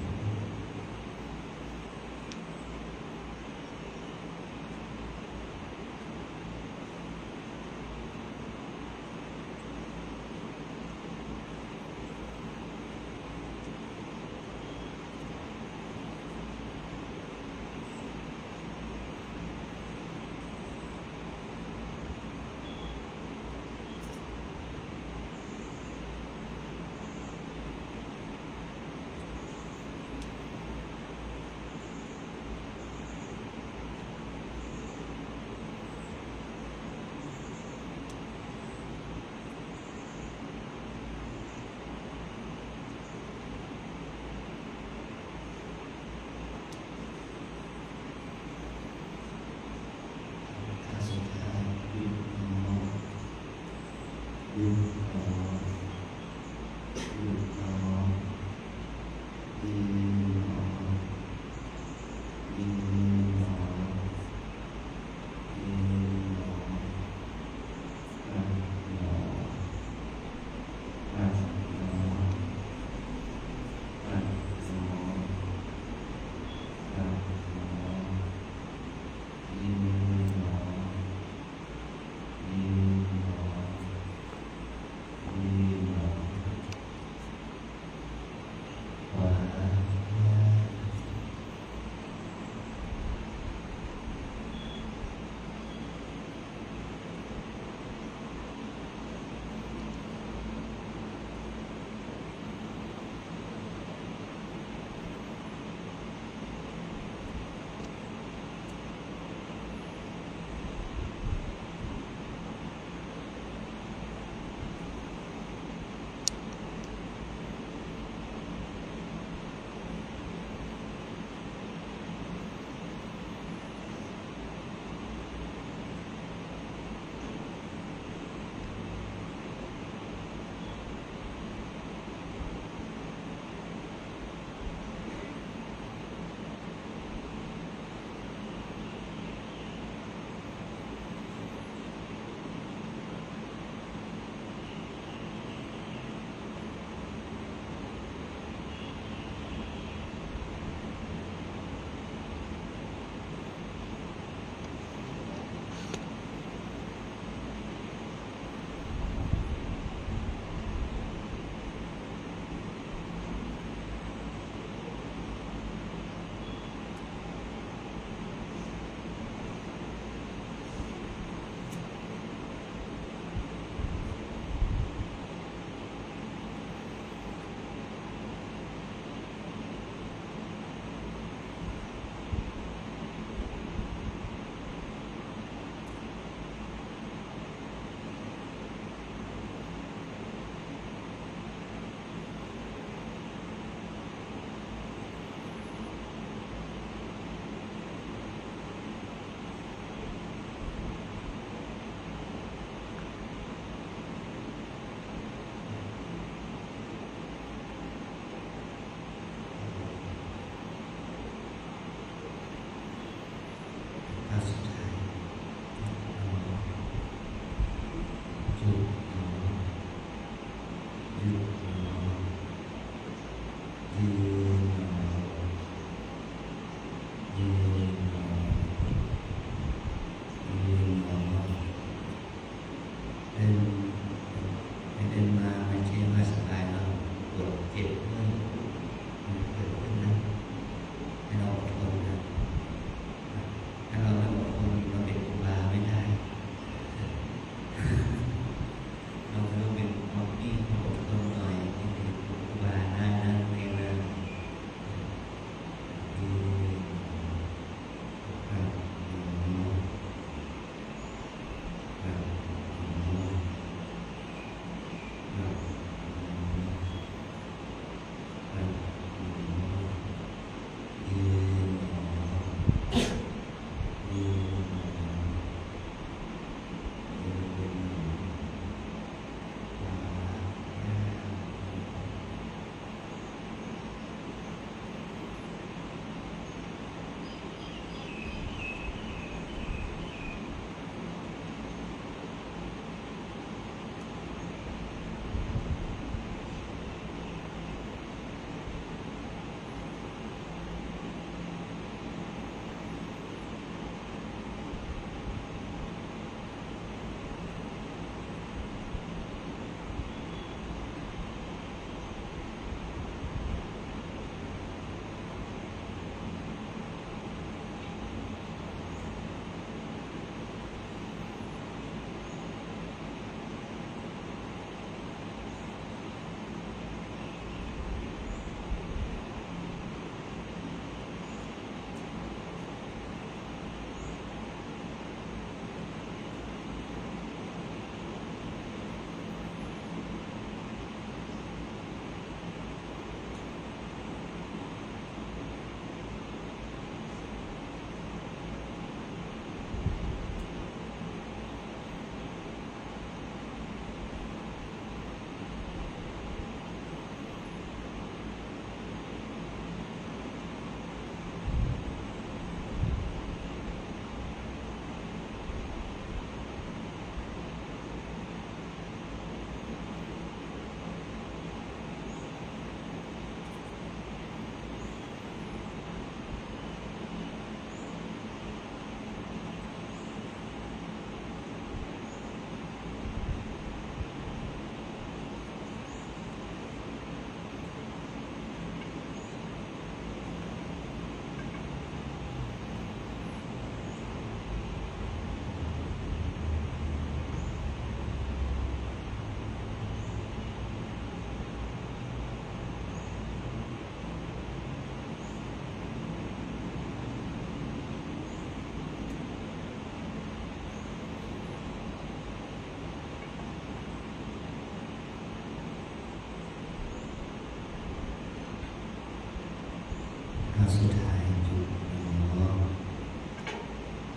าวสุดท้ายหยุดหนอ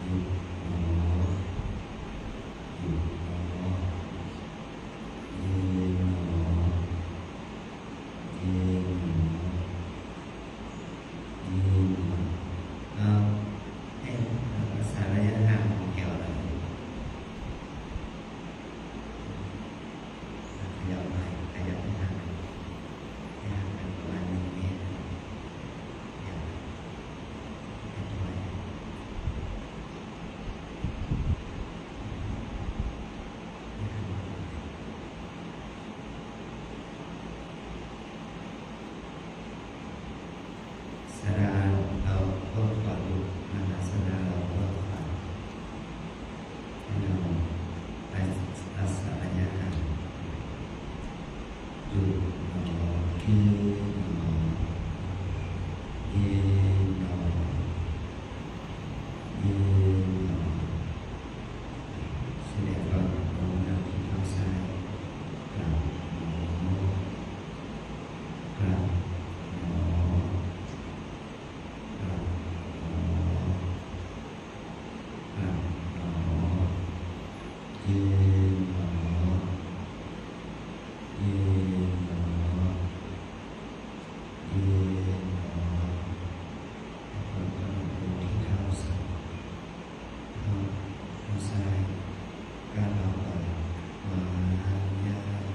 หยุดหนอหยุดหนอยืนหนอยืนหนอยืนหนอเอาให้รักษาระยะห่างของแถวหน่อยขยับไปขยับไปทางให้ห่างกันประมาณ1 เมตรขยับไปด้วย สราเราเพิ่มก่อนอยู่นะคะสราเราเพิ่มก่อนให้เราไปรักษาระยะห่างอยู่หนอยืนหนอยืนหนอยืนหนอแสดงว่าลงน้ำที่เท้าซ้ายกลับหนอกลับหนอ ยืนหนอยืนหนอยืนหนอแล้วก็ดูที่เท้าซ้ายเท้าซ้ายก้าวเราไปวางย่าง ห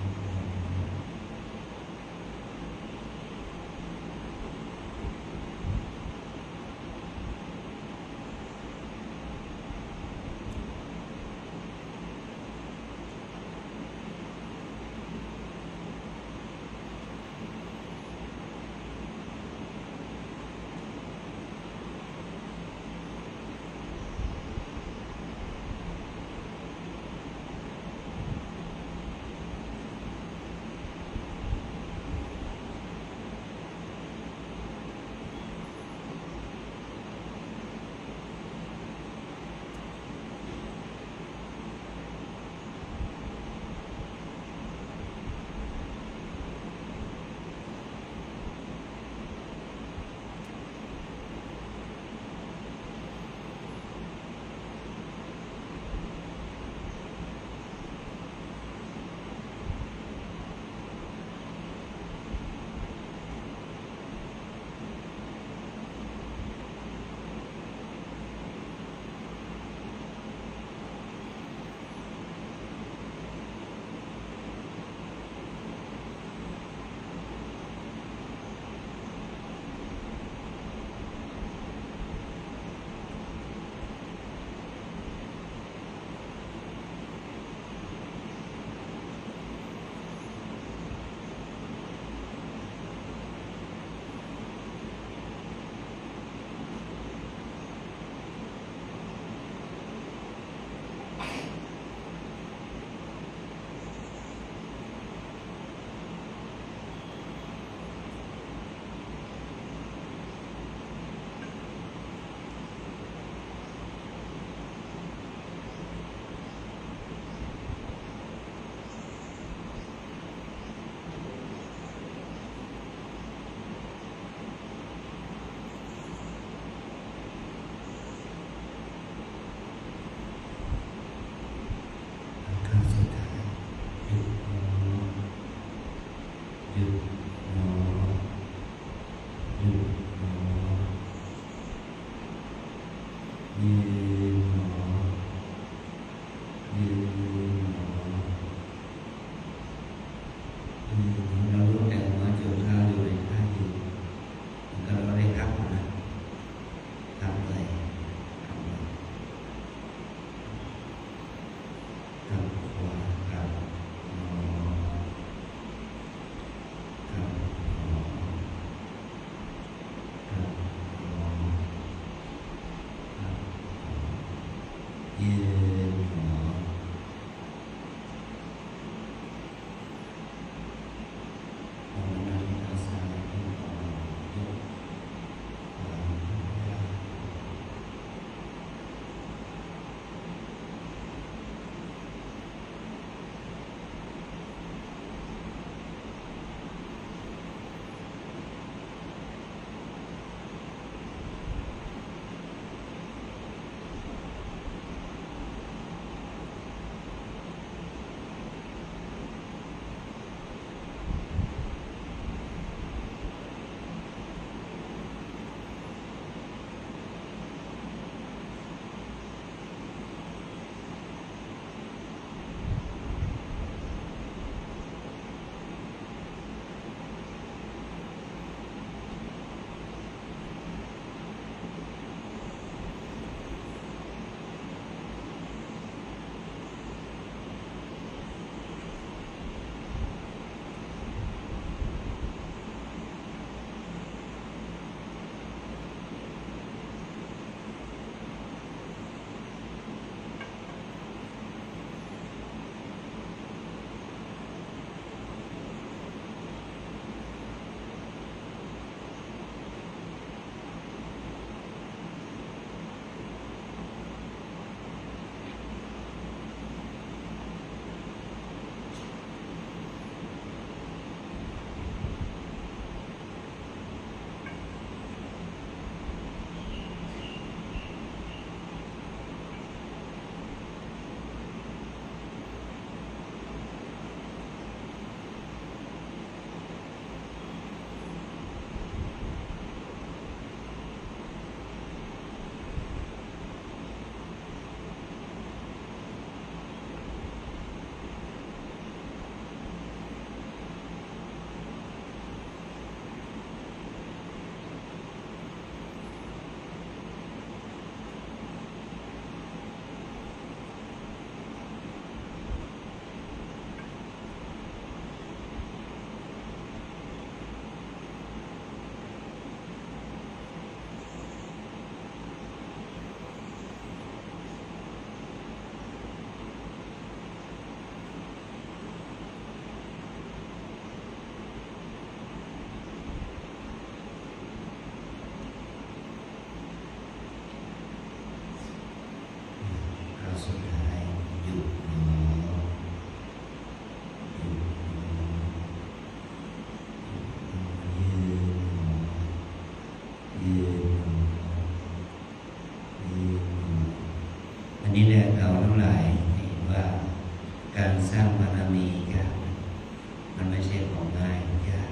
ยืนยืนอันนี้แหละเราทั้งหลายเห็นว่าการสร้างบารมียากมันไม่ใช่ของง่ายยาก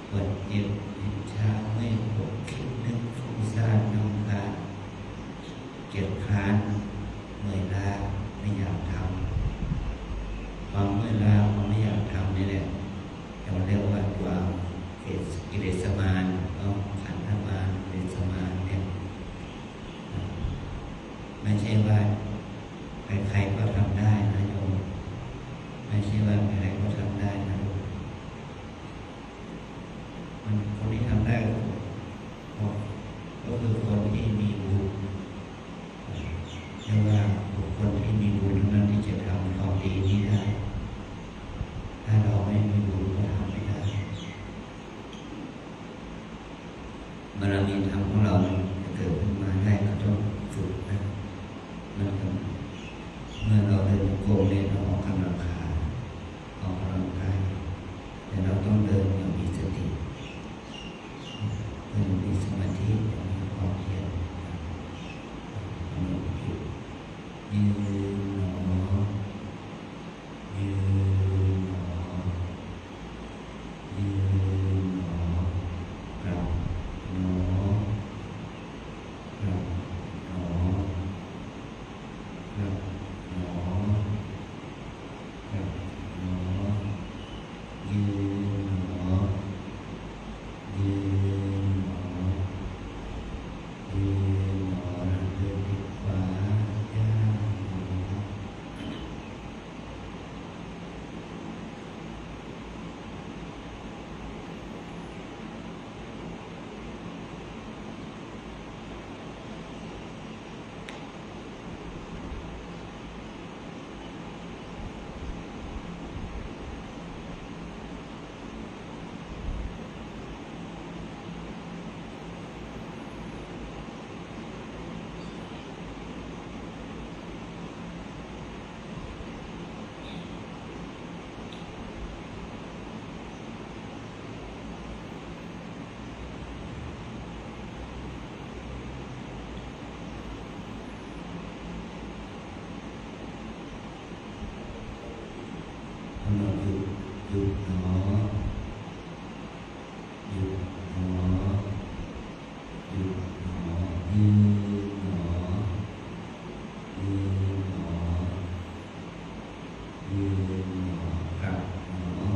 ปวดเจ็บอิจฉาไม่ปวดคิดนึกฟุ้งซ่านน้ำตาเกียจคร้านเมื่อยล้าไม่อยากทำความเมื่อยล้าความไม่อยากทำนี่แหละเราเรียกว่าตัวกิเลสมารขันธมารกิเลสมารเนี่ยไม่ใช่ว่าใครๆก็ทำได้นะโยมไม่ใช่ว่าใครๆก็ทำได้นะมันคนที่ทำได้ก็คือคนที่มีบุญเรียกว่าบุคคลที่มีบุญเท่านั้นที่จะทำความดีนี้ได้ถ้าเราไม่มีบุญก็ทำไม่ได้บารมีธรรมของเราจะเกิดขึ้นมาได้ก็ต้องฝึกนะมันก็เมื่อเราเดินโกงเนี่ยเราออกกำลังขาออกกำลังกายแต่เราต้องเดินอย่างมีสติเดินมีสมาธิมีความเพียรยืนหนอยืนหนอยืนหนอกลับหนอกลับหนอกลับหนอกลับหนอยืนหนอยืนหนอยืนหนอเดินที่ขวาย่างหนอหยุดหนอหยุดหนอหยุดหนอยืนหนอยืนหนอยืนหนอกลับหนอ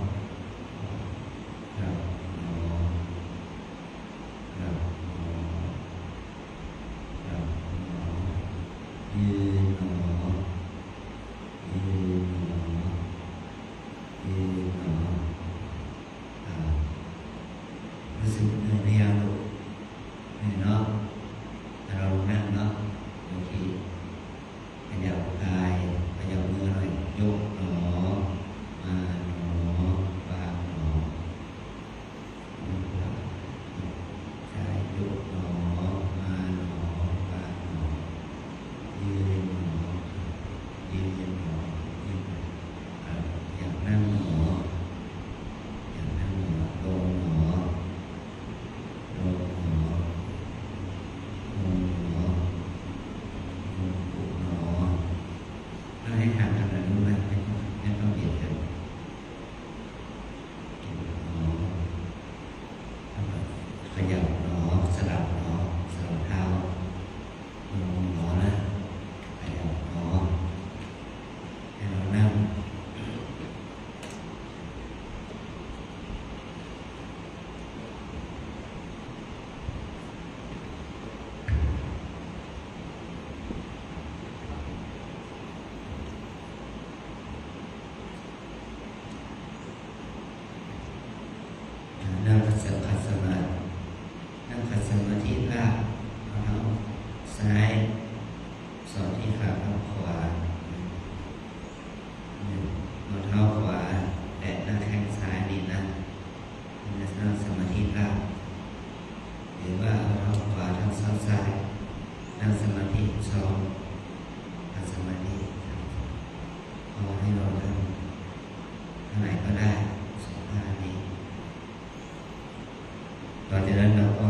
กลับหนอกลับหนอกลับหนอยืนหนอยืนหนอยืนหนอรู้สึกเหนื่อยหรือยังลูกเหนื่อยเนาะเรานั่งเนาะบางทีขยับกายขยับมือหน่อยยกหนอมาหนอวางหนอใช่ยกหนอมาหนอวางหนอยืนหนอยืนหนอยืนอยากนั่งหนออยากนั่งหนอลงหนอลงหนอลงหนอลงปุกหนอถ้าให้ทำอะไรรู้ไหมไม่ต้องเบียดกันหนอขยับหนอสลับหนอสลับเท้าลงหนอนะขยับหนอให้เรานั่งนั่งขัดสมาธินั่งขัดสมาธิลากเอาเท้าซ้ายสอดที่ขาข้างขวาเอาเท้าขวาแตะหน้าแข้งซ้ายนี่นะนั่งสมาธิลากหรือว่าเอาเท้าขวาเท้าซ้ายนั่งสมาธิซ้อมนั่งสมาธิเอาให้เราทำไหนก็ได้สองท่านี้ต่อจากนั้นเราก็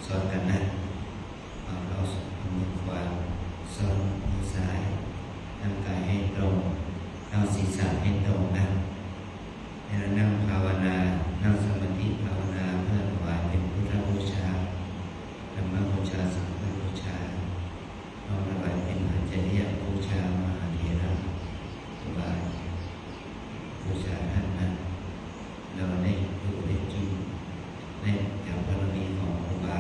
สอนกันนะเอาเรามือขวาสอนมือซ้ายนั่งกายให้ตรงเอาศีรษะให้ตรงนะให้เรานั่งภาวนานั่งสมาธิภาวนาเพื่อถวายเป็นพุทธบูชาธรรมบูชาสังฆบูชาน้อมถวายเป็นอาจาริยบูชามหาเถระถวายบูชาท่านนะเราได้ดูได้กินได้จากบารมีของครูบา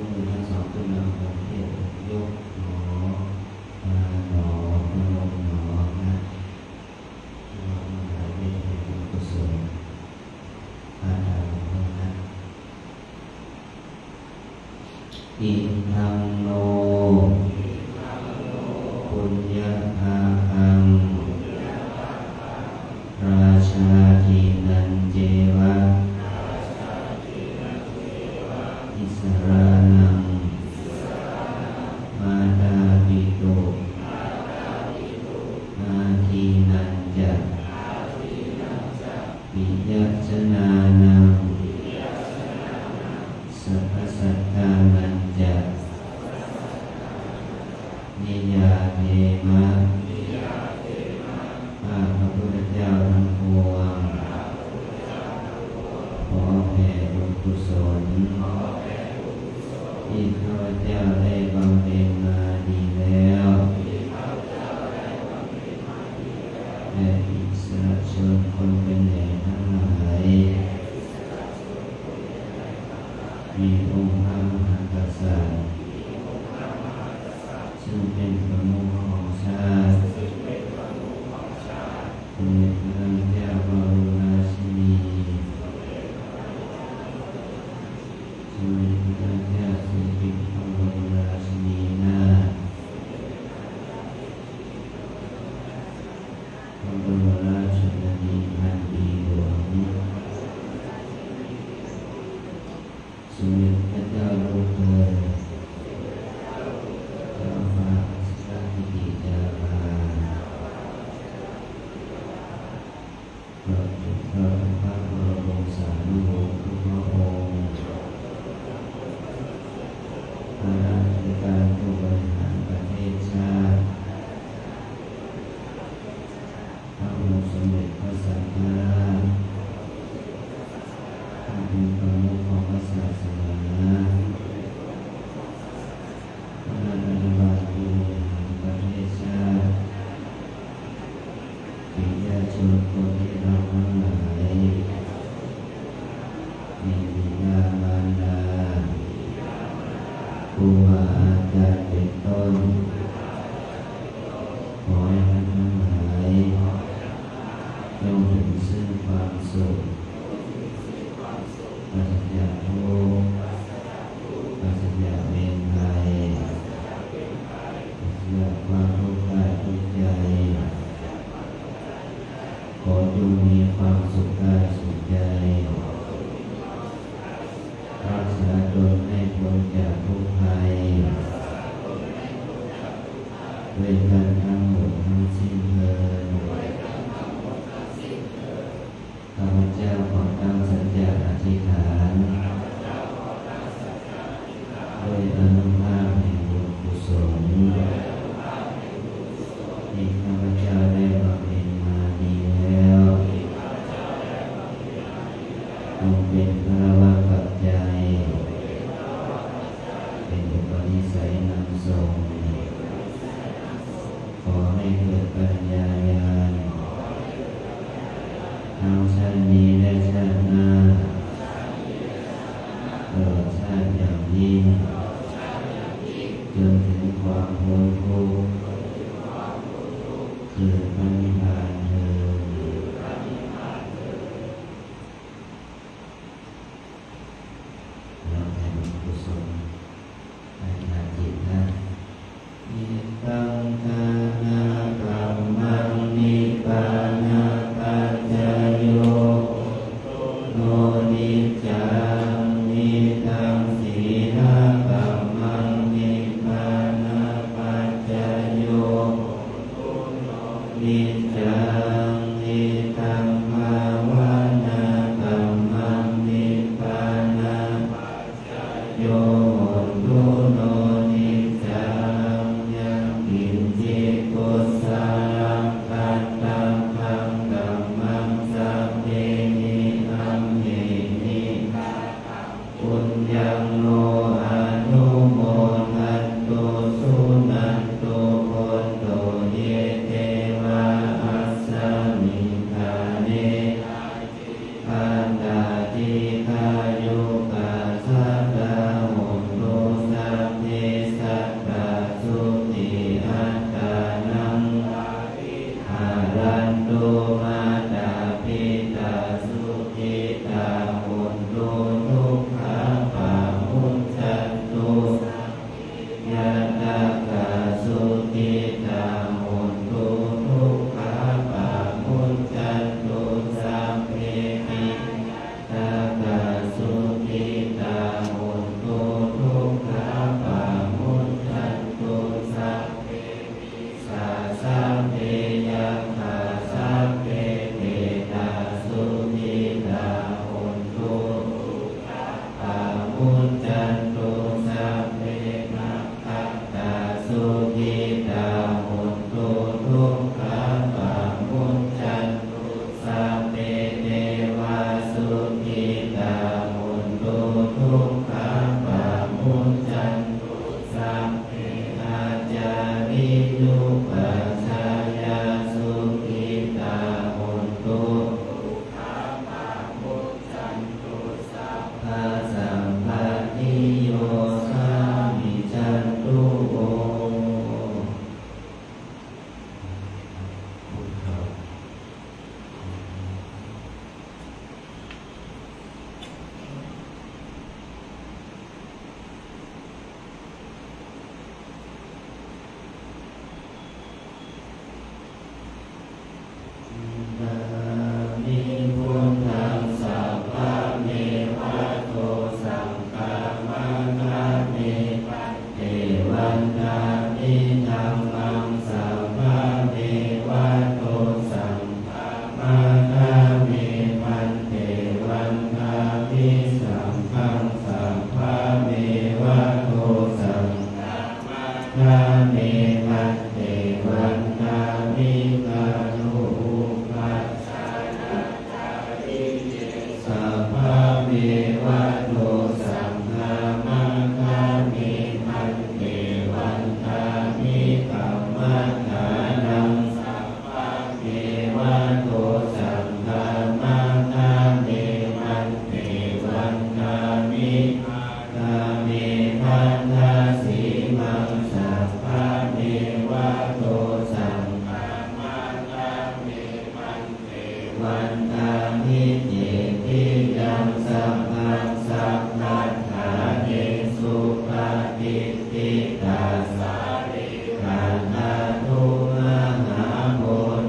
กมือทั้งสองขึ้นมาของเทพยกหนอมาหนอพนมหนอนะน้อมมหาเวทเป็นบุญกุศลพระธรรมของนะอิทังโนปุญญาภาคังราชาทินันเจวะอิสรานังมาตาปิตุนาทีนันจะปิยชนานังสัพพสัตตานันจะนิยาเทมะข้าพระพุทธเจ้าทั้งปวงขอแผ่บุญกุศลที่ข้าพเจ้าได้บำเพ็ญมาดีแล้วและอิสระชนคนเป็นใหญ่ทั้งหลายมีองค์พระมหากษัตริย์ซึ่งเป็นประมุขของชาติสมเด็จพระนางเจ้าบรมราชินีสมเด็จพระนางเจ้าสิริกิติ์พระบรมราชินีนาถพระบรมราชชนนีพันปีหลวงสมเด็จพระเจ้าลูกเธอเจ้าฟ้าสักกิติยาภาพระพระบรมสารีวงศ์ทุกพระองค์ข้าราชการผู้บริหารประเทศชาติพระองค์สมเด็จพระสังฆราชผู้เป็นประมุขของพระศาสนาคณะรัฐบาลผู้บริหารประเทศชาติปิยชนคนที่เราทั้งหลายมีบิดามารดาครูบาอาจารย์เป็นต้นขอให้ท่านทั้งหลายจงถึงซึ่งความสุขปราศจากทุกข์ปราศจากเวรภัยปราศจากความทุกข์กายทุกข์ใจขอจงมีความสุขกายสุขใจรักษาตนให้พ้นจากทุกข์ภัยด้วยกันทั้งหมดทั้งสิ้นเถิดข้าพเจ้าขอตั้งสัจจะอธิษฐานด้วยอนุภาพแห่งบุญกุศลที่ข้าพเจ้าได้บำเพ็ญมาดีแล้วจงเป็นพระวรปัจจัยเป็นอุปนิสัยนำส่งขอให้เกิดปัญญาญาณทั้งชาตินี้และชาติหน้าตลอดชาติอย่างยิ่งจนถึงความพ้นทุกข์คือพระนิพพานเถิดเราแผ่บุญกุศลให้ทานจิตนะนิตังทานากัมมังนิพพานาปัจจโยโนนิจจังนิตังสีนากัมมังนิพพานาปัจจโยนิจจังนิตังภาวนากัมมังนิพพานาปัจจโยโนนิจจังยังกินจิตกุศลกัตตังธังกัมมังสัพเพนิอัมเหนิปุญญังโลอนุโมทันตุสุนันตุโพโตเยเทวะอัสสมิทาเนปันดาติคายุกาสัตตาโหตุ พันเตวันตามิกานุปัสสานาตาริเยสัพพะเมวะโนสังฆามังคามิพันเตวันตามิกัมมัฏฐานังสัพพะเมวะโนสังฆามังคามิพันเตวันตามิกามิพันธาสีมังสัพพะเมวะโตสังฆามังคามิพันเตวันตามิเจติยังสัพพังสัพพัทธาเนสุปฏิทิตาสาริกานาทุมหาโพ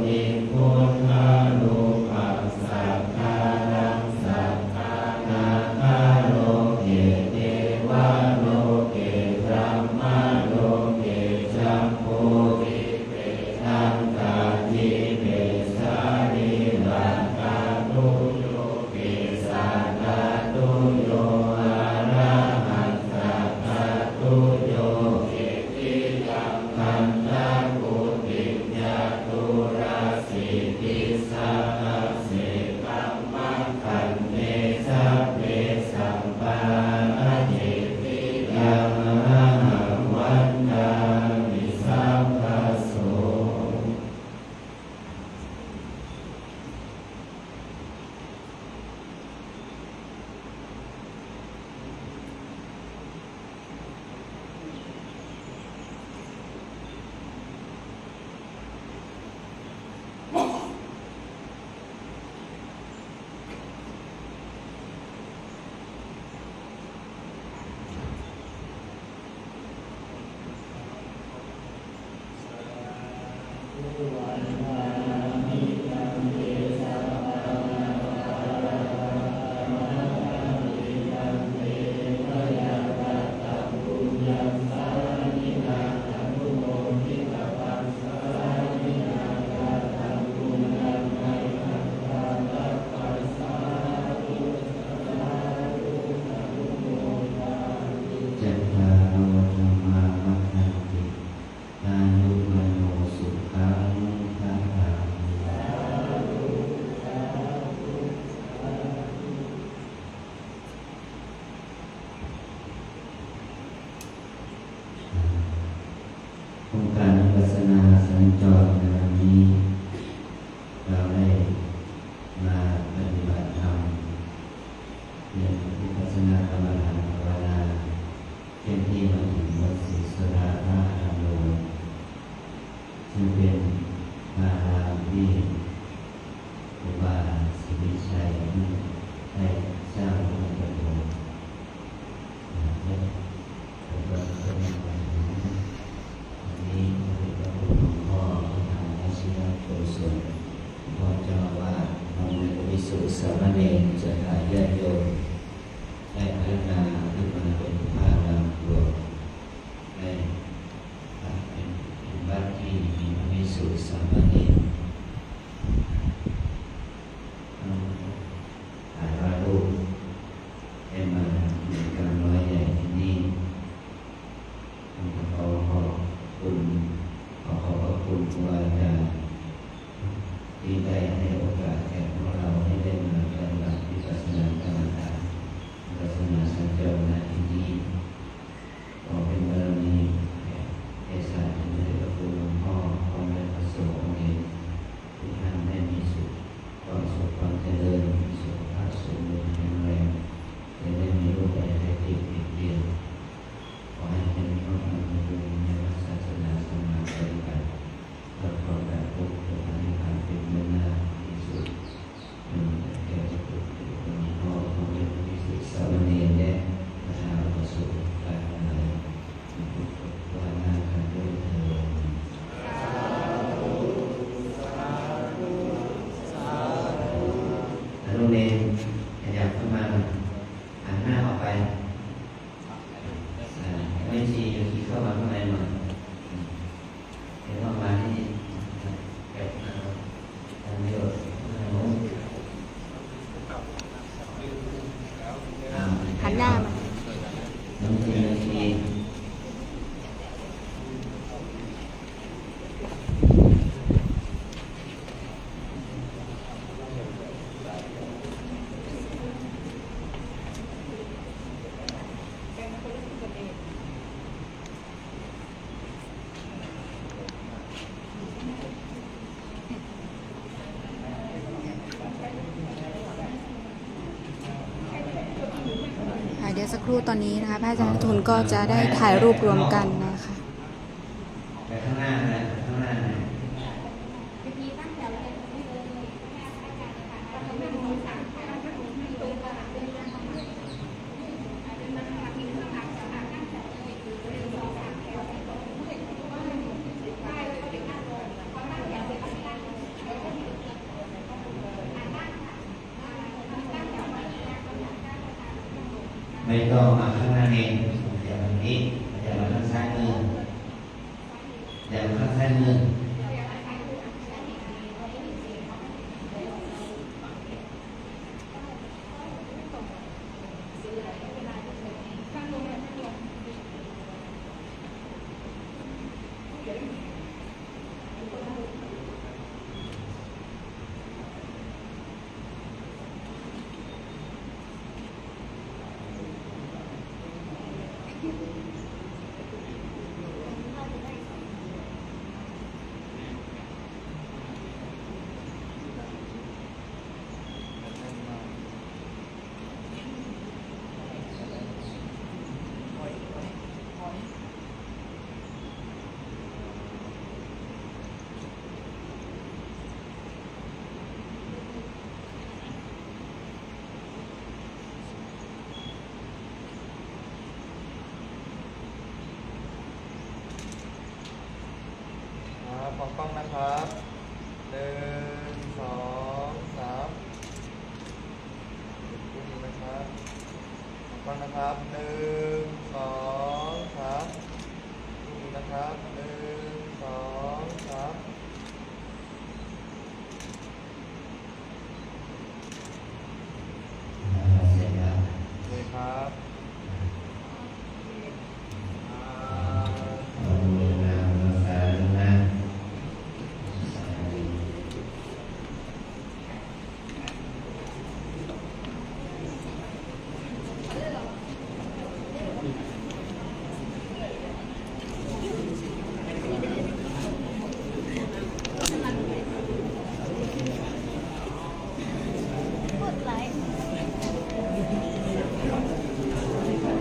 ธิพุทธานุปัสสัทธานังสัพพะนาคาโลเกเทวะโลเกธรรมะโลเกจัมโพธิเปตังกาทิเปสาริลังกาตุโยเกสัตตาตุโยอะระหันตตาตุโยเกติยังคันตะกุติญาตุราสิติสัพเสกัมมังคันเตสัพเพสัมปาเจติยังอะหังวันตามิสัพพะโส จัตตารโอธรรมาวัฏันติอายุวันโนสุขังภะลังโครงการวิปัสสนาสัญจรในวันนี้เราได้มาปฏิบัติธรรมเรื่องวิปัสสนากรรมฐานภาวนาเช่นที่มาถึงวัดศรีสุราษฎร์ราชธานีซึ่งเป็นมหาวิทยาลัยครูบาศรีวิชัยได้สร้างองค์ประกอบและผมก็เป็นวันนี้พระคุณหลวงพ่อที่ทำให้ชีวิตโตสุดพ่อเจ้าว่าน้องวิสุทธิสามเณรจะหาญาติโยมได้พัฒนาขึ้นมาเป็นพระนามหลวงได้เป็นวัดที่มีพระวิสุทธิสามเณรหลายร้อยรูปได้มาในการน้อยใหญ่ที่นี่ขอขอบคุณขอขอบพระคุณครูอาจารย์ที่ได้ให้โอกาสแก่พวกเราให้ได้มาปฏิบัติวิปัสสนากรรมฐานวิปัสสนาสัญจรณที่นี้ขอเป็นบารมีแก่สาธุชนพระคุณหลวงพ่อพร้อมด้วยพระสงฆ์เองทุกท่านได้มีสุขความสุขความเจริญมีสุขภาพสมบูรณ์แข็งแรงจะได้มีรูปแบบให้ติดเรียนขอให้เป็นพระธรรมอยู่ในศาสนาสมาปฏิบัติและขอแบบพวกตัวนี้ผ่านเป็นเมื่อหน้าที่สุดแก่จะถูกหลวงพ่อของเรียนวิสุทธิสามเณรและพระธรรมประสูติการอะไรว่าหน้ากันด้วยเถิดลูกเนรขยับเข้ามาหันหน้าออกไปไม่ชีอยู่ที่เข้ามาข้างในหน่อยเดี๋ยวเข้ามาที่เก็บทำประโยชน์หันหน้ามา น้องชี ครู่ตอนนี้นะคะพระอาจารย์ทุนก็จะได้ถ่ายรูปรวมกันนะคะ ไปข้างหน้านะข้างหน้านะ ไม่ต้องมาข้างหน้าเองอย่ามานี้อย่ามาข้างซ้ายมืออย่ามาข้างซ้ายมือมองกล้องนะครับ1 2 3ดูดีนะครับมองกล้องนะครับ1 2 3ดูดีนะครับ1 2 3เสร็จแล้ว ดีครับ เอามือนางมาสารนะ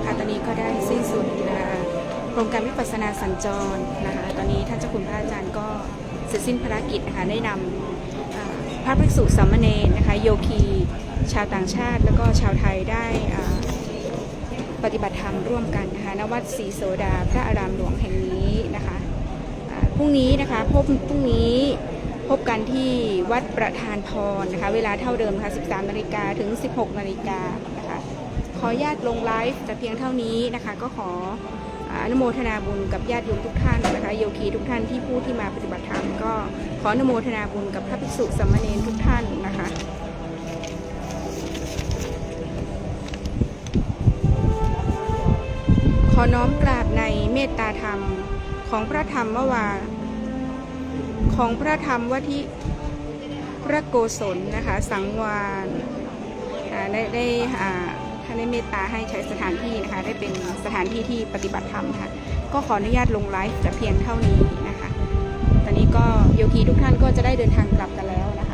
ค่ะตอนนี้ก็ได้สิ้นสุดนะคะโครงการวิปัสสนาสัญจรนะคะตอนนี้ท่านเจ้าคุณพระอาจารย์ก็เสร็จสิ้นภารกิจนะคะได้นำพระภิกษุสามเณรนะคะโยคีชาวต่างชาติแล้วก็ชาวไทยได้ปฏิบัติธรรมร่วมกันนะคะณวัดศรีโสดาพระอารามหลวงแห่งนี้นะคะพรุ่งนี้นะคะพรุ่งนี้พบกันที่วัดประธานพรนะคะเวลาเท่าเดิมค่ะ 13 นาฬิกาถึง 16 นาฬิกานะคะขอญาติลงไลฟ์แต่เพียงเท่านี้นะคะก็ขออนุโมทนาบุญกับญาติโยมทุกท่านนะคะโยคีทุกท่านที่ผู้ที่มาปฏิบัติธรรมก็ขออนุโมทนาบุญกับพระภิกษุสามเณรทุกท่านนะคะขอน้อมกราบในเมตตาธรรมของพระธรรมวาของพระธรรมวทิพระโกศลนะคะสังวานได้ท่านได้เมตตาให้ใช้สถานที่นะคะได้เป็นสถานที่ที่ปฏิบัติธรรมค่ะก็ขออนุญาตลงไลฟ์แต่เพียงเท่านี้นะคะตอนนี้ก็โยคีทุกท่านก็จะได้เดินทางกลับกันแล้วนะคะ